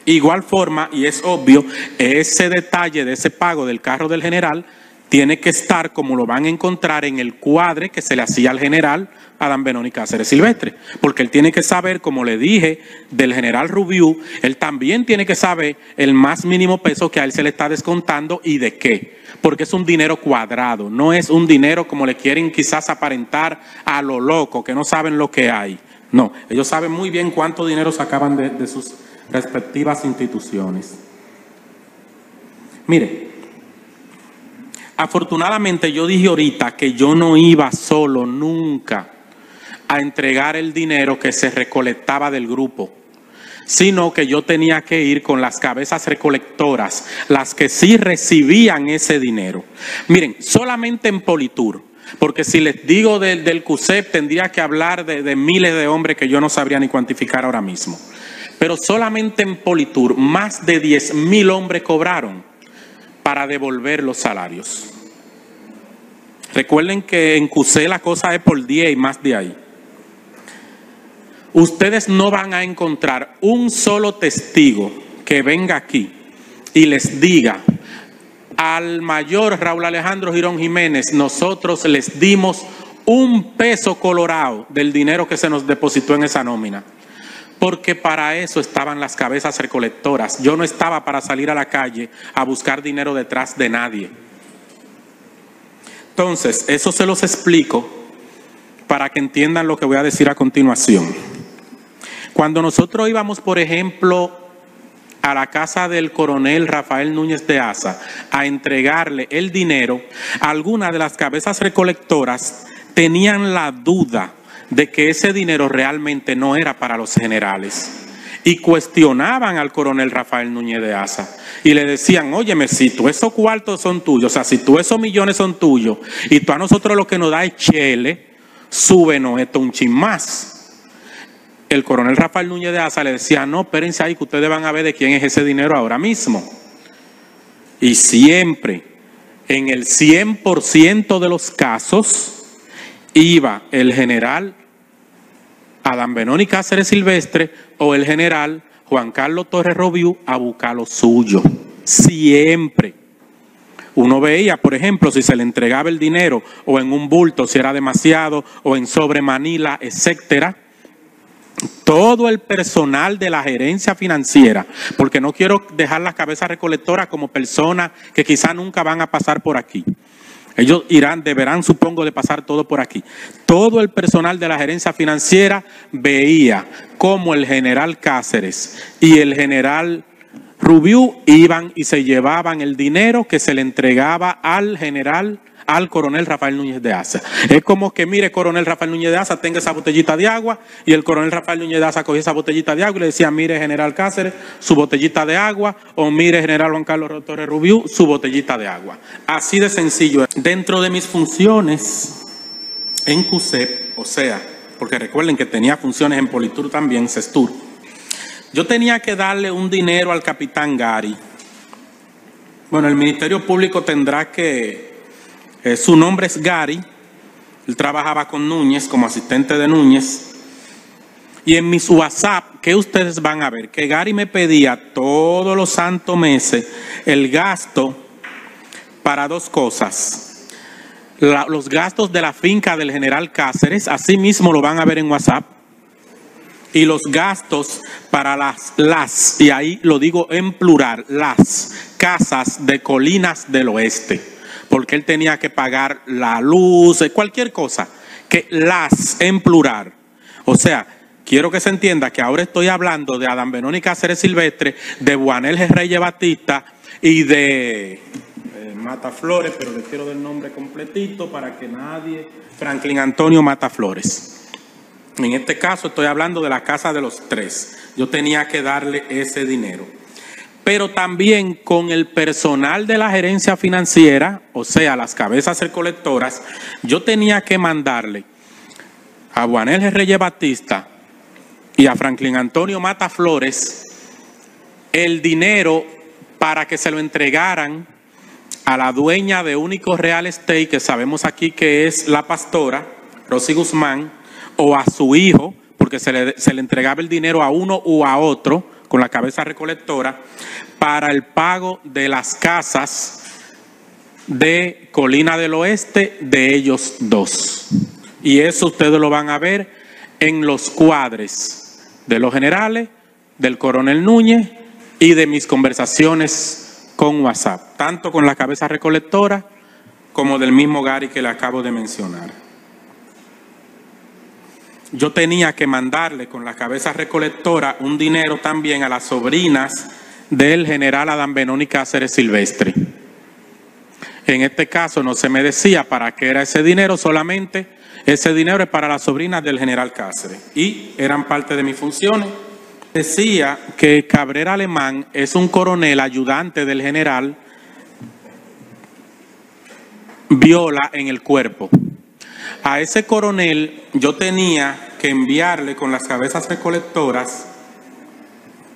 S1: Igual forma, y es obvio, ese detalle de ese pago del carro del general tiene que estar como lo van a encontrar en el cuadre que se le hacía al general Adán Benoni Cáceres Silvestre, porque él tiene que saber, como le dije, del general Rubiú, él también tiene que saber el más mínimo peso que a él se le está descontando y de qué, porque es un dinero cuadrado, no es un dinero como le quieren quizás aparentar a lo loco, que no saben lo que hay. No, ellos saben muy bien cuánto dinero sacaban de sus respectivas instituciones. Mire, afortunadamente yo dije ahorita que yo no iba solo nunca a entregar el dinero que se recolectaba del grupo, sino que yo tenía que ir con las cabezas recolectoras, las que sí recibían ese dinero. Miren, solamente en Politur, porque si les digo del CUSEP tendría que hablar de miles de hombres que yo no sabría ni cuantificar ahora mismo. Pero solamente en Politur más de 10,000 hombres cobraron para devolver los salarios. Recuerden que en CUSE la cosa es por 10 y más de ahí. Ustedes no van a encontrar un solo testigo que venga aquí y les diga: al mayor Raúl Alejandro Girón Jiménez nosotros les dimos un peso colorado del dinero que se nos depositó en esa nómina. Porque para eso estaban las cabezas recolectoras. Yo no estaba para salir a la calle a buscar dinero detrás de nadie. Entonces, eso se los explico para que entiendan lo que voy a decir a continuación. Cuando nosotros íbamos, por ejemplo, a la casa del coronel Rafael Núñez de Asa a entregarle el dinero, algunas de las cabezas recolectoras tenían la duda de que ese dinero realmente no era para los generales y cuestionaban al coronel Rafael Núñez de Asa y le decían: óyeme, si tú esos cuartos son tuyos, o sea, si tú esos millones son tuyos y tú a nosotros lo que nos da es chele, súbenos esto un chin más. El coronel Rafael Núñez de Asa le decía: no, espérense ahí que ustedes van a ver de quién es ese dinero ahora mismo. Y siempre, en el 100% de los casos, iba el general Adán Benoni Cáceres Silvestre o el general Juan Carlos Torres Robiú a buscar lo suyo. Siempre. Uno veía, por ejemplo, si se le entregaba el dinero o en un bulto, si era demasiado, o en sobre manila, etcétera. Todo el personal de la gerencia financiera, porque no quiero dejar la cabeza recolectora como personas que quizá nunca van a pasar por aquí. Ellos deberán, supongo, de pasar todo por aquí. Todo el personal de la gerencia financiera veía cómo el general Cáceres y el general Rubiú iban y se llevaban el dinero que se le entregaba al coronel Rafael Núñez de Asa. Es como que, mire, coronel Rafael Núñez de Asa, tenga esa botellita de agua, y el coronel Rafael Núñez de Asa cogía esa botellita de agua y le decía: mire, general Cáceres, su botellita de agua, o mire, general Juan Carlos Torres Robiú, su botellita de agua. Así de sencillo. Dentro de mis funciones en CUSEP, o sea, porque recuerden que tenía funciones en Politur también, CESTUR, yo tenía que darle un dinero al capitán Gary. Bueno, el Ministerio Público tendrá que... su nombre es Gary, él trabajaba con Núñez como asistente de Núñez, Y en mis WhatsApp, ¿qué ustedes van a ver? Que Gary me pedía todos los santos meses el gasto para dos cosas. Los gastos de la finca del general Cáceres, así mismo lo van a ver en WhatsApp. Y los gastos para las, y ahí lo digo en plural, las casas de Colinas del Oeste. Porque él tenía que pagar la luz, cualquier cosa. Que las en plural. O sea, quiero que se entienda que ahora estoy hablando de Adán Benoni Cáceres Silvestre, de Juanel Reyes Batista y de Mataflores, pero le quiero del nombre completito para que nadie... Franklin Antonio Mataflores. En este caso estoy hablando de la casa de los tres. Yo tenía que darle ese dinero. Pero también con el personal de la gerencia financiera, o sea, las cabezas recolectoras, yo tenía que mandarle a Juanel Reyes Batista y a Franklin Antonio Mataflores el dinero para que se lo entregaran a la dueña de Único Real Estate, que sabemos aquí que es la pastora Rosy Guzmán, o a su hijo, porque se le entregaba el dinero a uno o a otro con la cabeza recolectora para el pago de las casas de Colina del Oeste de ellos dos. Y eso ustedes lo van a ver en los cuadres de los generales, del coronel Núñez y de mis conversaciones con WhatsApp, tanto con la cabeza recolectora como del mismo Gary que le acabo de mencionar. Yo tenía que mandarle con la cabeza recolectora un dinero también a las sobrinas del general Adán Benoni Cáceres Silvestre. En este caso no se me decía para qué era ese dinero, solamente ese dinero es para las sobrinas del general Cáceres y eran parte de mis funciones. Decía que Cabrera Alemán es un coronel ayudante del general Viola en el cuerpo. A ese coronel yo tenía que enviarle con las cabezas recolectoras,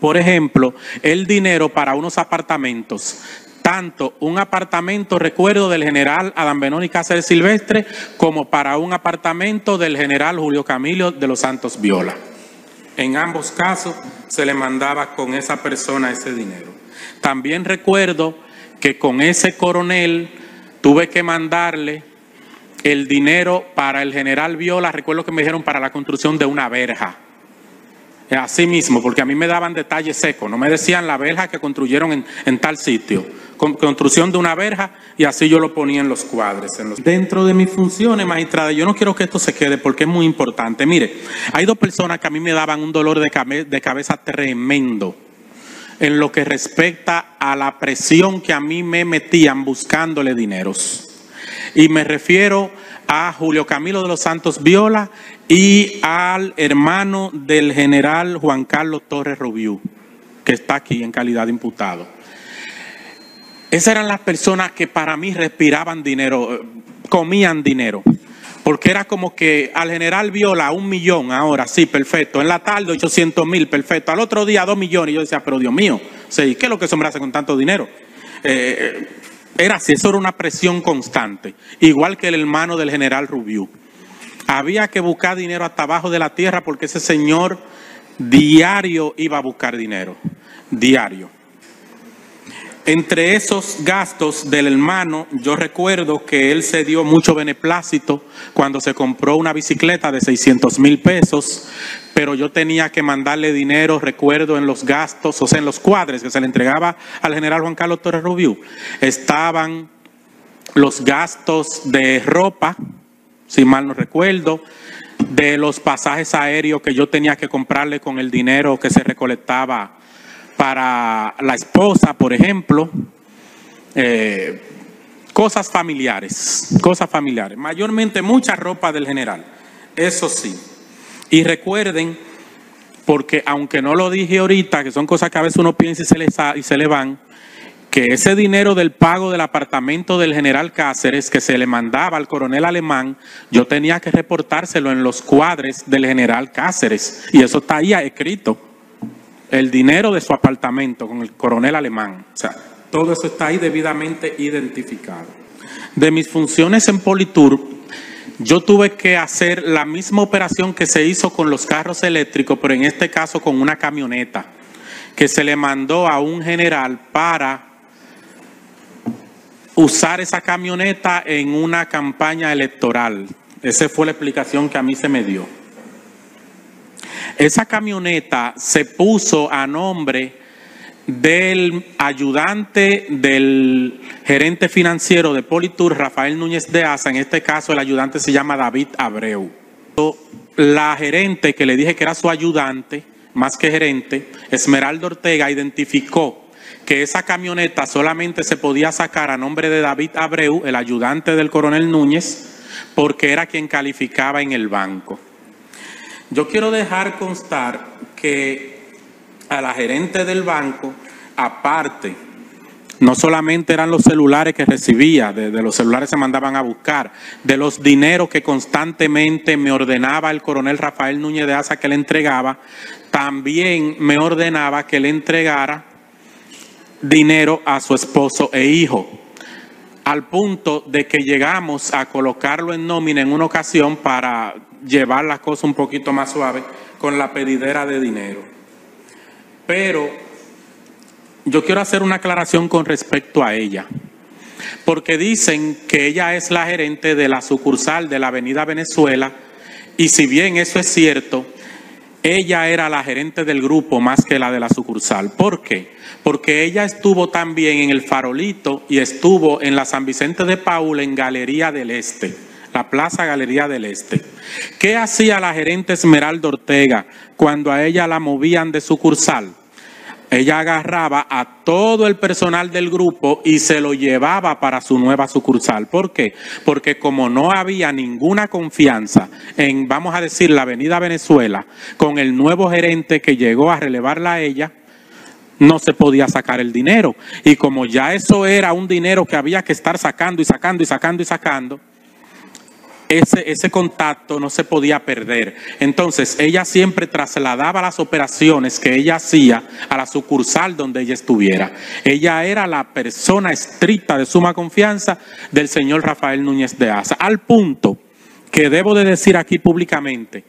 S1: por ejemplo, el dinero para unos apartamentos. Tanto un apartamento, recuerdo, del general Adán Benoni Cáceres Silvestre, como para un apartamento del general Julio Camilo de los Santos Viola. En ambos casos se le mandaba con esa persona ese dinero. También recuerdo que con ese coronel tuve que mandarle el dinero para el general Viola, recuerdo que me dijeron para la construcción de una verja. Así mismo, porque a mí me daban detalles secos, no me decían la verja que construyeron en tal sitio. Construcción de una verja y así yo lo ponía en los cuadres. Dentro de mis funciones, magistrada, yo no quiero que esto se quede porque es muy importante. Mire, hay dos personas que a mí me daban un dolor de cabeza tremendo en lo que respecta a la presión que a mí me metían buscándole dineros. Y me refiero a Julio Camilo de los Santos Viola y al hermano del general Juan Carlos Torres Rubiú, que está aquí en calidad de imputado. Esas eran las personas que para mí respiraban dinero, comían dinero. Porque era como que al general Viola 1 millón, ahora sí, perfecto. En la tarde 800,000, perfecto. Al otro día 2 millones. Y yo decía, pero Dios mío, ¿qué es lo que ese hombre hace con tanto dinero? Era así, eso era una presión constante. Igual que el hermano del general Rubiú. Había que buscar dinero hasta abajo de la tierra porque ese señor diario iba a buscar dinero. Diario. Entre esos gastos del hermano, yo recuerdo que él se dio mucho beneplácito cuando se compró una bicicleta de 600,000 pesos, pero yo tenía que mandarle dinero, recuerdo, en los gastos, o sea, en los cuadres que se le entregaba al general Juan Carlos Torres Rubiú. Estaban los gastos de ropa, si mal no recuerdo, de los pasajes aéreos que yo tenía que comprarle con el dinero que se recolectaba para la esposa, por ejemplo, cosas familiares, mayormente mucha ropa del general, eso sí. Y recuerden, porque aunque no lo dije ahorita, que son cosas que a veces uno piensa y se le van, que ese dinero del pago del apartamento del general Cáceres que se le mandaba al coronel Alemán, yo tenía que reportárselo en los cuadres del general Cáceres, y eso está ahí escrito. El dinero de su apartamento con el coronel Alemán. O sea, todo eso está ahí debidamente identificado. De mis funciones en Politur, yo tuve que hacer la misma operación que se hizo con los carros eléctricos, pero en este caso con una camioneta, que se le mandó a un general para usar esa camioneta en una campaña electoral. Esa fue la explicación que a mí se me dio. Esa camioneta se puso a nombre del ayudante del gerente financiero de Politur, Rafael Núñez de Asa. En este caso el ayudante se llama David Abreu. La gerente, que le dije que era su ayudante, más que gerente, Esmeralda Ortega, identificó que esa camioneta solamente se podía sacar a nombre de David Abreu, el ayudante del coronel Núñez, porque era quien calificaba en el banco. Yo quiero dejar constar que a la gerente del banco, aparte, no solamente eran los celulares que recibía, de los celulares se mandaban a buscar, de los dineros que constantemente me ordenaba el coronel Rafael Núñez de Asa que le entregaba, también me ordenaba que le entregara dinero a su esposo e hijo, al punto de que llegamos a colocarlo en nómina en una ocasión para llevar las cosas un poquito más suave con la pedidera de dinero. Pero yo quiero hacer una aclaración con respecto a ella, porque dicen que ella es la gerente de la sucursal de la Avenida Venezuela, y si bien eso es cierto, ella era la gerente del grupo más que la de la sucursal. ¿Por qué? Porque ella estuvo también en el Farolito y estuvo en la San Vicente de Paúl en Galería del Este, la Plaza Galería del Este. ¿Qué hacía la gerente Esmeralda Ortega cuando a ella la movían de sucursal? Ella agarraba a todo el personal del grupo y se lo llevaba para su nueva sucursal. ¿Por qué? Porque como no había ninguna confianza en, vamos a decir, la Avenida Venezuela, con el nuevo gerente que llegó a relevarla a ella, no se podía sacar el dinero. Y como ya eso era un dinero que había que estar sacando y sacando y sacando y sacando, ese contacto no se podía perder. Entonces ella siempre trasladaba las operaciones que ella hacía a la sucursal donde ella estuviera. Ella era la persona estricta de suma confianza del señor Rafael Núñez de Asa, al punto que debo de decir aquí públicamente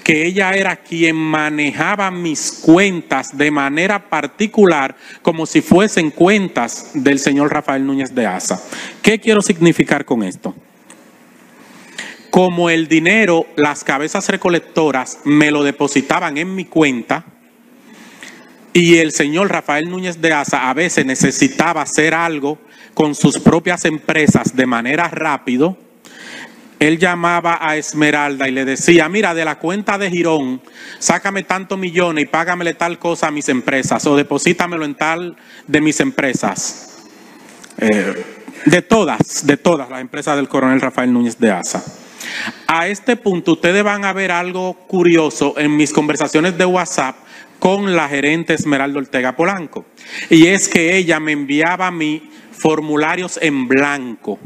S1: que ella era quien manejaba mis cuentas de manera particular, como si fuesen cuentas del señor Rafael Núñez de Asa. ¿Qué quiero significar con esto? Como el dinero, las cabezas recolectoras me lo depositaban en mi cuenta, y el señor Rafael Núñez de Asa a veces necesitaba hacer algo con sus propias empresas de manera rápido, él llamaba a Esmeralda y le decía: mira, de la cuenta de Girón, sácame tantos millones y págamele tal cosa a mis empresas, o deposítamelo en tal de mis empresas. De todas las empresas del coronel Rafael Núñez de Asa. A este punto ustedes van a ver algo curioso en mis conversaciones de WhatsApp con la gerente Esmeralda Ortega Polanco, y es que ella me enviaba mis formularios en blanco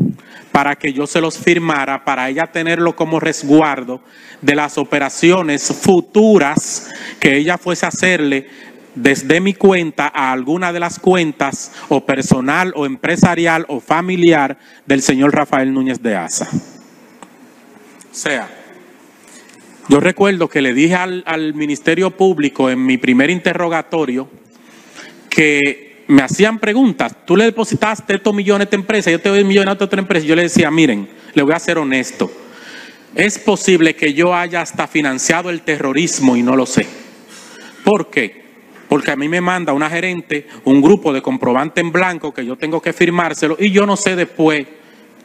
S1: para que yo se los firmara, para ella tenerlo como resguardo de las operaciones futuras que ella fuese a hacerle desde mi cuenta a alguna de las cuentas o personal o empresarial o familiar del señor Rafael Núñez de Asa. O sea, yo recuerdo que le dije al Ministerio Público en mi primer interrogatorio que me hacían preguntas: tú le depositaste estos millones a esta empresa, yo te doy millones a otra empresa. Yo le decía: miren, le voy a ser honesto, es posible que yo haya hasta financiado el terrorismo y no lo sé. ¿Por qué? Porque a mí me manda una gerente un grupo de comprobante en blanco que yo tengo que firmárselo, y yo no sé después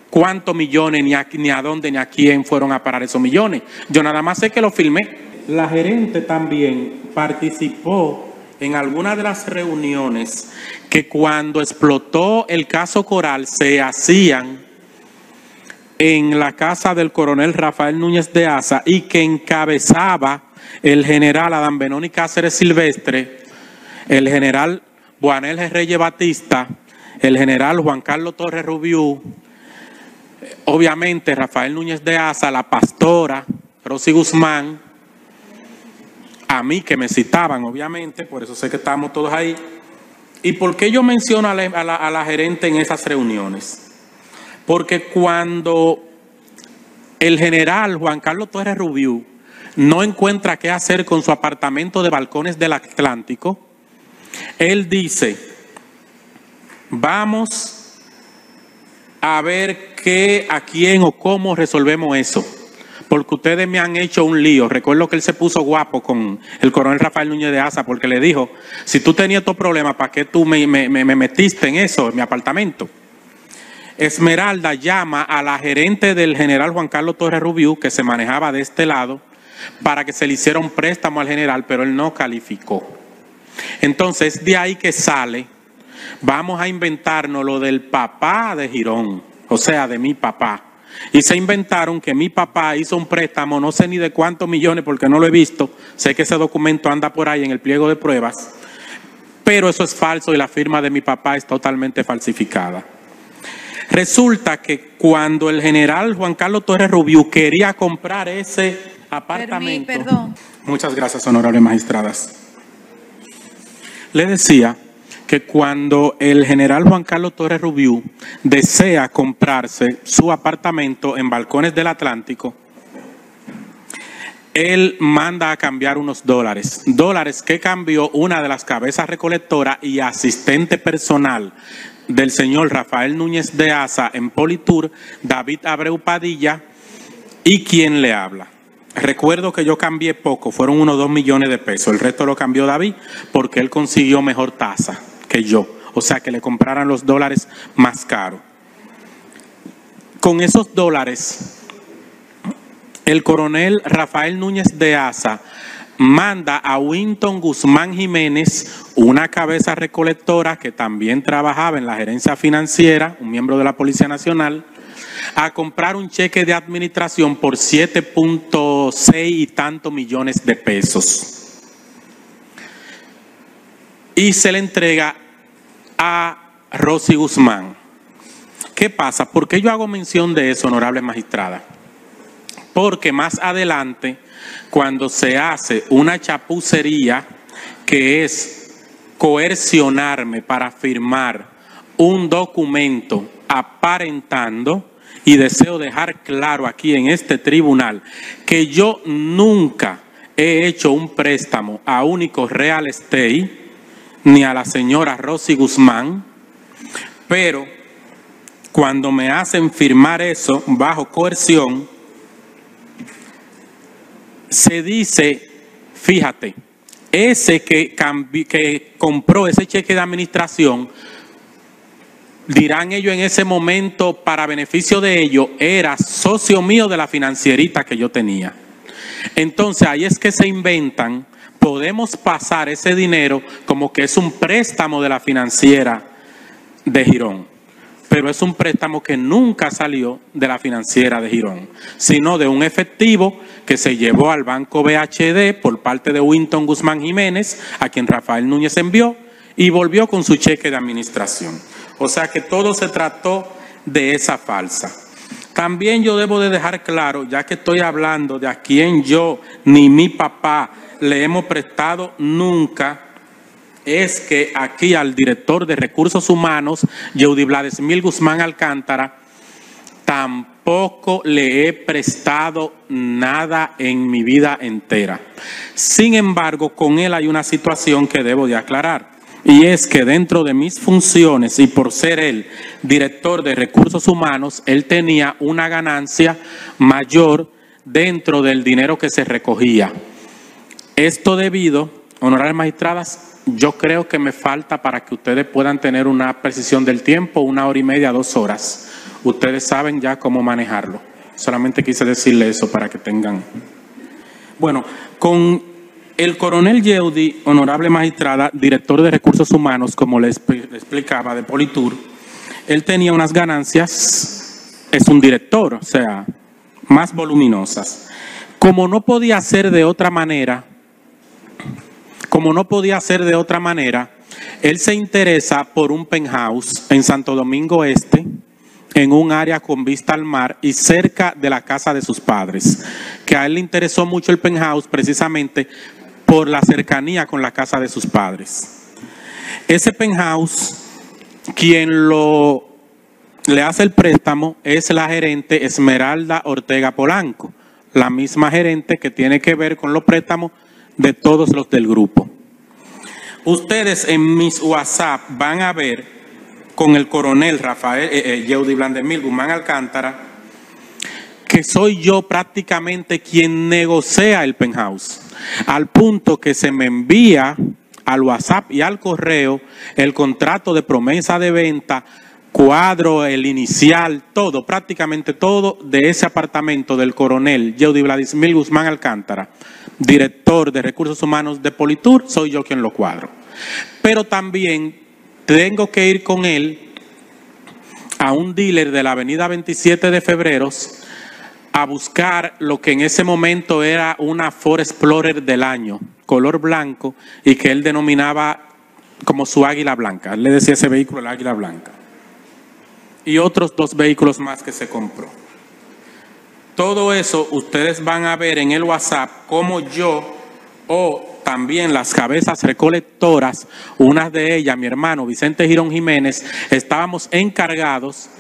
S1: cuántos millones, ni a dónde, ni a quién fueron a parar esos millones. Yo nada más sé que lo firmé. La gerente también participó en algunas de las reuniones que cuando explotó el caso Coral se hacían en la casa del coronel Rafael Núñez de Asa, y que encabezaba el general Adán Benoni Cáceres Silvestre, el general Juanel Reyes Batista, el general Juan Carlos Torres Rubiú, obviamente Rafael Núñez de Asa, la pastora Rosy Guzmán, a mí que me citaban, obviamente, por eso sé que estábamos todos ahí. ¿Y por qué yo menciono a la gerente en esas reuniones? Porque cuando el general Juan Carlos Torres Rubiú no encuentra qué hacer con su apartamento de Balcones del Atlántico, él dice, vamos a ver a quién o cómo resolvemos eso, porque ustedes me han hecho un lío. Recuerdo que él se puso guapo con el coronel Rafael Núñez de Asa, porque le dijo, si tú tenías estos problemas, ¿para qué tú me metiste en eso, en mi apartamento? Esmeralda llama a la gerente del general Juan Carlos Torres Rubiú, que se manejaba de este lado, para que se le hiciera un préstamo al general, pero él no calificó. Entonces, de ahí que sale, vamos a inventarnos lo del papá de Girón, o sea, de mi papá. Y se inventaron que mi papá hizo un préstamo, no sé ni de cuántos millones porque no lo he visto, sé que ese documento anda por ahí en el pliego de pruebas, pero eso es falso y la firma de mi papá es totalmente falsificada. Resulta que cuando el general Juan Carlos Torres Rubiú quería comprar ese apartamento...
S2: Perdón.
S1: Muchas gracias, honorables magistradas. Le decía que cuando el general Juan Carlos Torres Rubiú desea comprarse su apartamento en Balcones del Atlántico, él manda a cambiar unos dólares que cambió una de las cabezas recolectoras y asistente personal del señor Rafael Núñez de Asa en Politur, David Abreu Padilla, y quien le habla. Recuerdo que yo cambié poco, fueron unos 2 millones de pesos, el resto lo cambió David porque él consiguió mejor tasa que yo, o sea que le compraran los dólares más caros. Con esos dólares, el coronel Rafael Núñez de Asa manda a Winton Guzmán Jiménez, una cabeza recolectora que también trabajaba en la gerencia financiera, un miembro de la Policía Nacional, a comprar un cheque de administración por 7.6 y tantos millones de pesos. Y se le entrega a Rosy Guzmán. ¿Qué pasa? ¿Por qué yo hago mención de eso, honorable magistrada? Porque más adelante, cuando se hace una chapucería que es coercionarme para firmar un documento aparentando, y deseo dejar claro aquí en este tribunal que yo nunca he hecho un préstamo a Único Real Estate ni a la señora Rosy Guzmán, pero cuando me hacen firmar eso bajo coerción, se dice, fíjate, ese que compró ese cheque de administración, dirán ellos en ese momento, para beneficio de ellos, era socio mío de la financierita que yo tenía. Entonces ahí es que se inventan, podemos pasar ese dinero como que es un préstamo de la financiera de Girón, pero es un préstamo que nunca salió de la financiera de Girón, sino de un efectivo que se llevó al Banco BHD por parte de Winton Guzmán Jiménez, a quien Rafael Núñez envió, y volvió con su cheque de administración. O sea que todo se trató de esa falsa. También yo debo de dejar claro, ya que estoy hablando de a quien yo ni mi papá le hemos prestado nunca, es que aquí al director de Recursos Humanos, Yeudi Vladesmil Guzmán Alcántara, tampoco le he prestado nada en mi vida entera. Sin embargo, con él hay una situación que debo de aclarar. Y es que dentro de mis funciones y por ser él director de Recursos Humanos, él tenía una ganancia mayor dentro del dinero que se recogía. Esto debido, honorables magistradas, yo creo que me falta para que ustedes puedan tener una precisión del tiempo, 1 hora y media, 2 horas. Ustedes saben ya cómo manejarlo. Solamente quise decirle eso para que tengan. Bueno, con el coronel Yeudi, honorable magistrada, director de Recursos Humanos, como le explicaba, de Politur, él tenía unas ganancias, es un director, o sea, más voluminosas. Como no podía ser de otra manera, él se interesa por un penthouse en Santo Domingo Este, en un área con vista al mar y cerca de la casa de sus padres, que a él le interesó mucho el penthouse precisamente por la cercanía con la casa de sus padres. Ese penthouse, quien lo le hace el préstamo es la gerente Esmeralda Ortega Polanco, la misma gerente que tiene que ver con los préstamos de todos los del grupo. Ustedes en mis WhatsApp van a ver con el coronel Rafael Yeudi Blandemil Guzmán Alcántara que soy yo prácticamente quien negocia el penthouse, al punto que se me envía al WhatsApp y al correo el contrato de promesa de venta, cuadro, el inicial, todo, prácticamente todo de ese apartamento del coronel Yeudi Blandemil Guzmán Alcántara, director de Recursos Humanos de Politur, soy yo quien lo cuadro. Pero también tengo que ir con él a un dealer de la avenida 27 de Febrero a buscar lo que en ese momento era una Ford Explorer del año, color blanco, y que él denominaba como su águila blanca. Él le decía a ese vehículo el águila blanca. Y otros 2 vehículos más que se compró. Todo eso ustedes van a ver en el WhatsApp como yo o también las cabezas recolectoras, una de ellas, mi hermano Vicente Girón Jiménez, estábamos encargados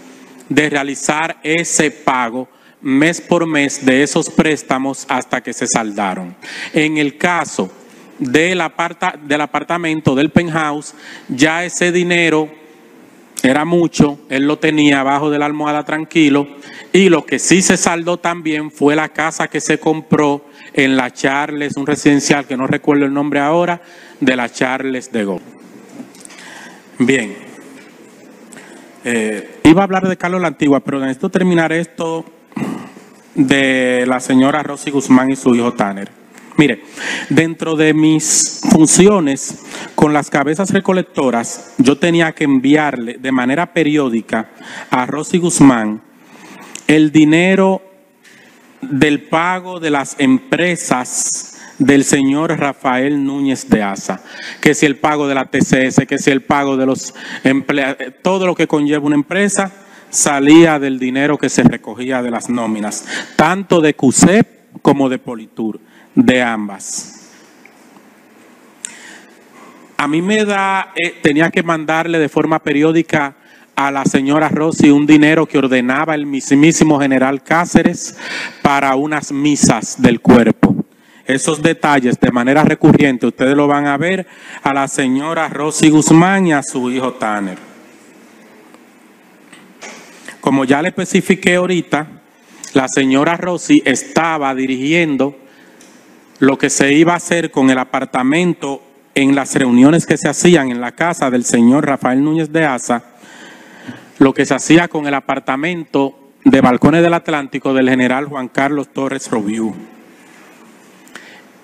S1: de realizar ese pago mes por mes de esos préstamos hasta que se saldaron. En el caso del apartamento, del penthouse, ya ese dinero era mucho, él lo tenía abajo de la almohada tranquilo, y lo que sí se saldó también fue la casa que se compró en la Charles, un residencial que no recuerdo el nombre ahora, de la Charles de Gaulle. Bien, iba a hablar de Carlos la Antigua, pero necesito terminar esto de la señora Rosy Guzmán y su hijo Tanner. Mire, dentro de mis funciones con las cabezas recolectoras, yo tenía que enviarle de manera periódica a Rosy Guzmán el dinero del pago de las empresas del señor Rafael Núñez de Asa, que si el pago de la TCS, que si el pago de los empleados, todo lo que conlleva una empresa, salía del dinero que se recogía de las nóminas, tanto de CUSEP como de Politur, de ambas. A mí tenía que mandarle de forma periódica a la señora Rosy un dinero que ordenaba el mismísimo general Cáceres para unas misas del cuerpo. Esos detalles de manera recurrente ustedes lo van a ver a la señora Rosy Guzmán y a su hijo Tanner. Como ya le especifiqué ahorita, la señora Rosy estaba dirigiendo lo que se iba a hacer con el apartamento en las reuniones que se hacían en la casa del señor Rafael Núñez de Asa, lo que se hacía con el apartamento de Balcones del Atlántico del general Juan Carlos Torres Robiú.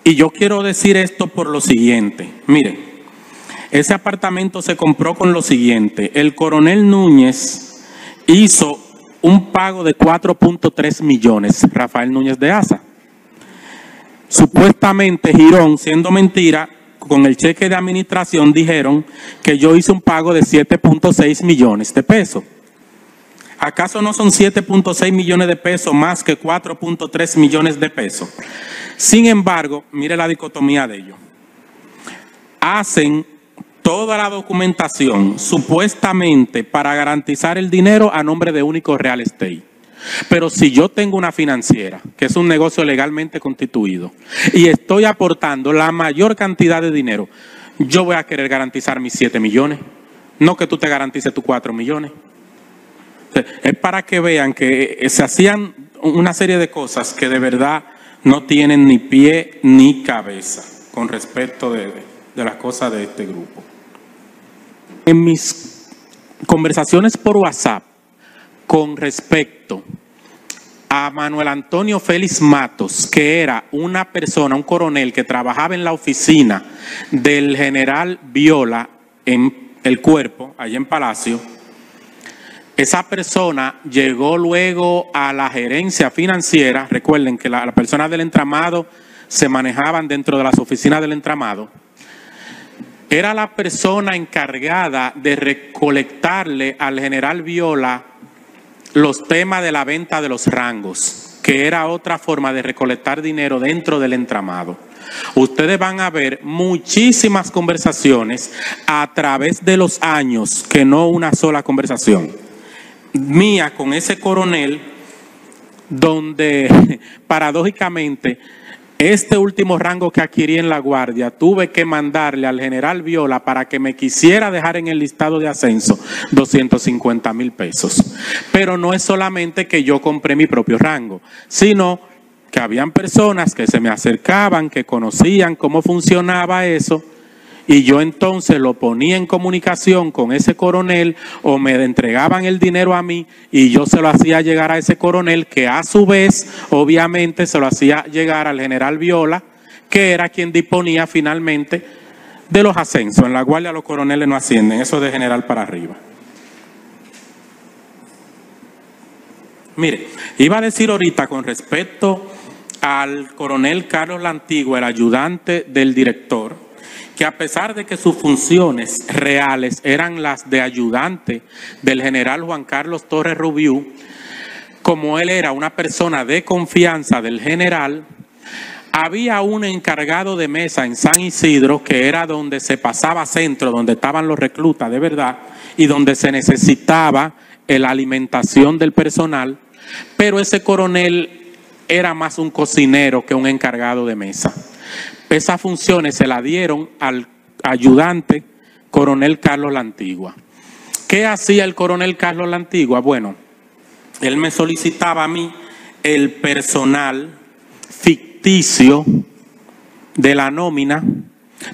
S1: Y yo quiero decir esto por lo siguiente. Mire, ese apartamento se compró con lo siguiente. El coronel Núñez hizo un pago de 4.3 millones, Rafael Núñez de Asa. Supuestamente Girón, siendo mentira, con el cheque de administración dijeron que yo hice un pago de 7.6 millones de pesos. ¿Acaso no son 7.6 millones de pesos más que 4.3 millones de pesos? Sin embargo, mire la dicotomía de ellos. Hacen toda la documentación supuestamente para garantizar el dinero a nombre de Único Real Estate. Pero si yo tengo una financiera, que es un negocio legalmente constituido, y estoy aportando la mayor cantidad de dinero, yo voy a querer garantizar mis 7 millones, no que tú te garantices tus 4 millones. Es para que vean que se hacían una serie de cosas que de verdad no tienen ni pie ni cabeza con respecto de las cosas de este grupo. En mis conversaciones por WhatsApp con respecto a Manuel Antonio Félix Matos, que era una persona, un coronel que trabajaba en la oficina del general Viola en el cuerpo, allá en Palacio, esa persona llegó luego a la gerencia financiera. Recuerden que las personas del entramado se manejaban dentro de las oficinas del entramado. Era la persona encargada de recolectarle al general Viola los temas de la venta de los rangos, que era otra forma de recolectar dinero dentro del entramado. Ustedes van a ver muchísimas conversaciones a través de los años, que no una sola conversación. mía con ese coronel, donde paradójicamente este último rango que adquirí en la Guardia, tuve que mandarle al general Viola para que me quisiera dejar en el listado de ascenso 250,000 pesos. Pero no es solamente que yo compré mi propio rango, sino que habían personas que se me acercaban, que conocían cómo funcionaba eso, y yo entonces lo ponía en comunicación con ese coronel, o me entregaban el dinero a mí y yo se lo hacía llegar a ese coronel, que a su vez obviamente se lo hacía llegar al general Viola, que era quien disponía finalmente de los ascensos. En la Guardia los coroneles no ascienden, eso de general para arriba. Mire, iba a decir ahorita con respecto al coronel Carlos La Antigua, el ayudante del director, que a pesar de que sus funciones reales eran las de ayudante del general Juan Carlos Torres Rubiú, como él era una persona de confianza del general, había un encargado de mesa en San Isidro, que era donde se pasaba centro, donde estaban los reclutas de verdad, y donde se necesitaba la alimentación del personal, pero ese coronel era más un cocinero que un encargado de mesa. Esas funciones se las dieron al ayudante coronel Carlos La Antigua. ¿Qué hacía el coronel Carlos La Antigua? Bueno, él me solicitaba a mí el personal ficticio de la nómina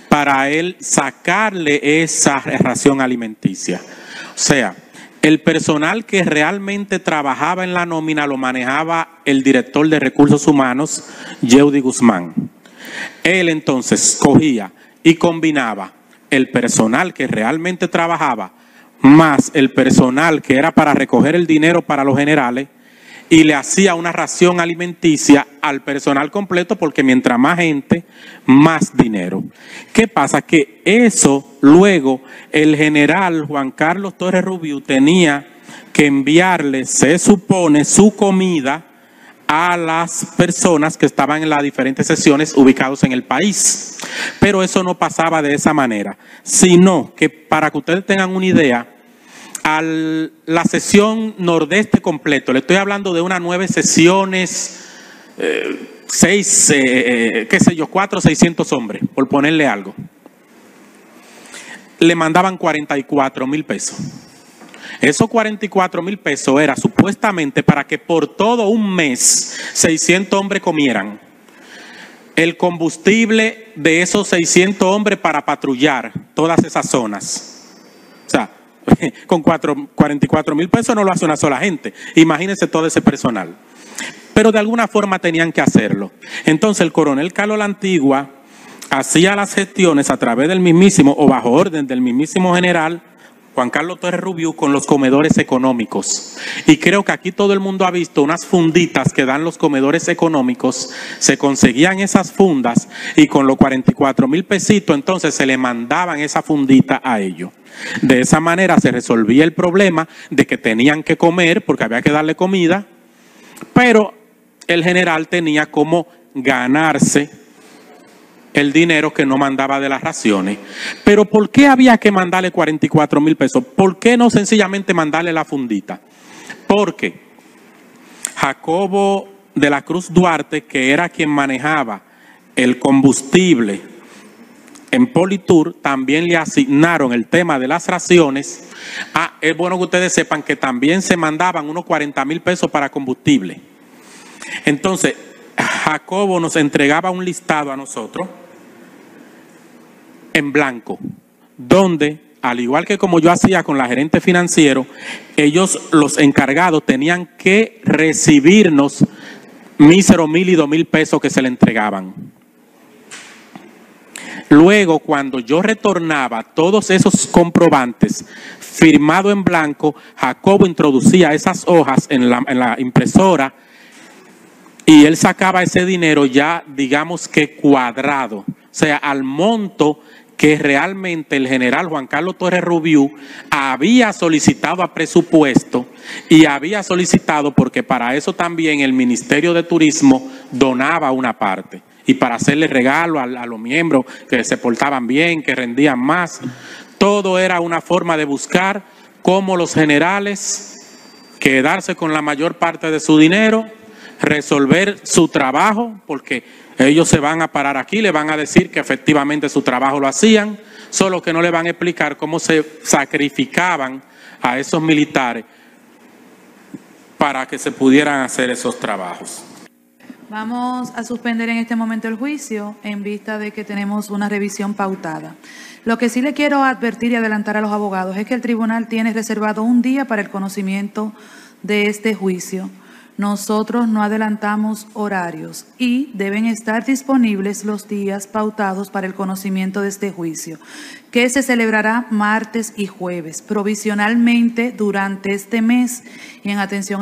S1: para él sacarle esa ración alimenticia. O sea, el personal que realmente trabajaba en la nómina lo manejaba el director de Recursos Humanos, Yeudi Guzmán. Él entonces cogía y combinaba el personal que realmente trabajaba más el personal que era para recoger el dinero para los generales, y le hacía una ración alimenticia al personal completo, porque mientras más gente, más dinero. ¿Qué pasa? Que eso luego el general Juan Carlos Torres Rubiú tenía que enviarle, se supone, su comida a las personas que estaban en las diferentes secciones ubicados en el país. Pero eso no pasaba de esa manera, sino que, para que ustedes tengan una idea, a la sección nordeste completo, le estoy hablando de unas 9 secciones, 400 o 600 hombres, por ponerle algo, le mandaban 44,000 pesos. Esos 44,000 pesos era supuestamente para que por todo un mes 600 hombres comieran. El combustible de esos 600 hombres para patrullar todas esas zonas. O sea, con 44,000 pesos no lo hace una sola gente. Imagínense todo ese personal. Pero de alguna forma tenían que hacerlo. Entonces el coronel Carlos La Antigua hacía las gestiones a través del mismísimo, o bajo orden del mismísimo general Juan Carlos Torres Rubiú, con los comedores económicos. Y creo que aquí todo el mundo ha visto unas funditas que dan los comedores económicos. Se conseguían esas fundas y con los 44,000 pesitos entonces se le mandaban esa fundita a ellos. De esa manera se resolvía el problema de que tenían que comer porque había que darle comida, pero el general tenía como ganarse el dinero que no mandaba de las raciones. Pero ¿por qué había que mandarle 44,000 pesos? ¿Por qué no sencillamente mandarle la fundita? Porque Jacobo de la Cruz Duarte, que era quien manejaba el combustible en Politur, también le asignaron el tema de las raciones. Es bueno que ustedes sepan que también se mandaban unos 40,000 pesos para combustible. Entonces, Jacobo nos entregaba un listado a nosotros en blanco, donde, al igual que como yo hacía con la gerente financiero, ellos, los encargados, tenían que recibirnos míseros 1,000 y 2,000 pesos que se le entregaban. Luego, cuando yo retornaba todos esos comprobantes firmados en blanco, Jacobo introducía esas hojas en la impresora y él sacaba ese dinero ya, digamos que cuadrado, o sea, al monto que realmente el general Juan Carlos Torres Rubiú había solicitado a presupuesto, y había solicitado porque para eso también el Ministerio de Turismo donaba una parte, y para hacerle regalo a los miembros que se portaban bien, que rendían más. Todo era una forma de buscar cómo los generales quedarse con la mayor parte de su dinero, resolver su trabajo, porque ellos se van a parar aquí, le van a decir que efectivamente su trabajo lo hacían, solo que no le van a explicar cómo se sacrificaban a esos militares para que se pudieran hacer esos trabajos.
S2: Vamos a suspender en este momento el juicio en vista de que tenemos una revisión pautada. Lo que sí le quiero advertir y adelantar a los abogados es que el tribunal tiene reservado un día para el conocimiento de este juicio. Nosotros no adelantamos horarios y deben estar disponibles los días pautados para el conocimiento de este juicio, que se celebrará martes y jueves, provisionalmente durante este mes y en atención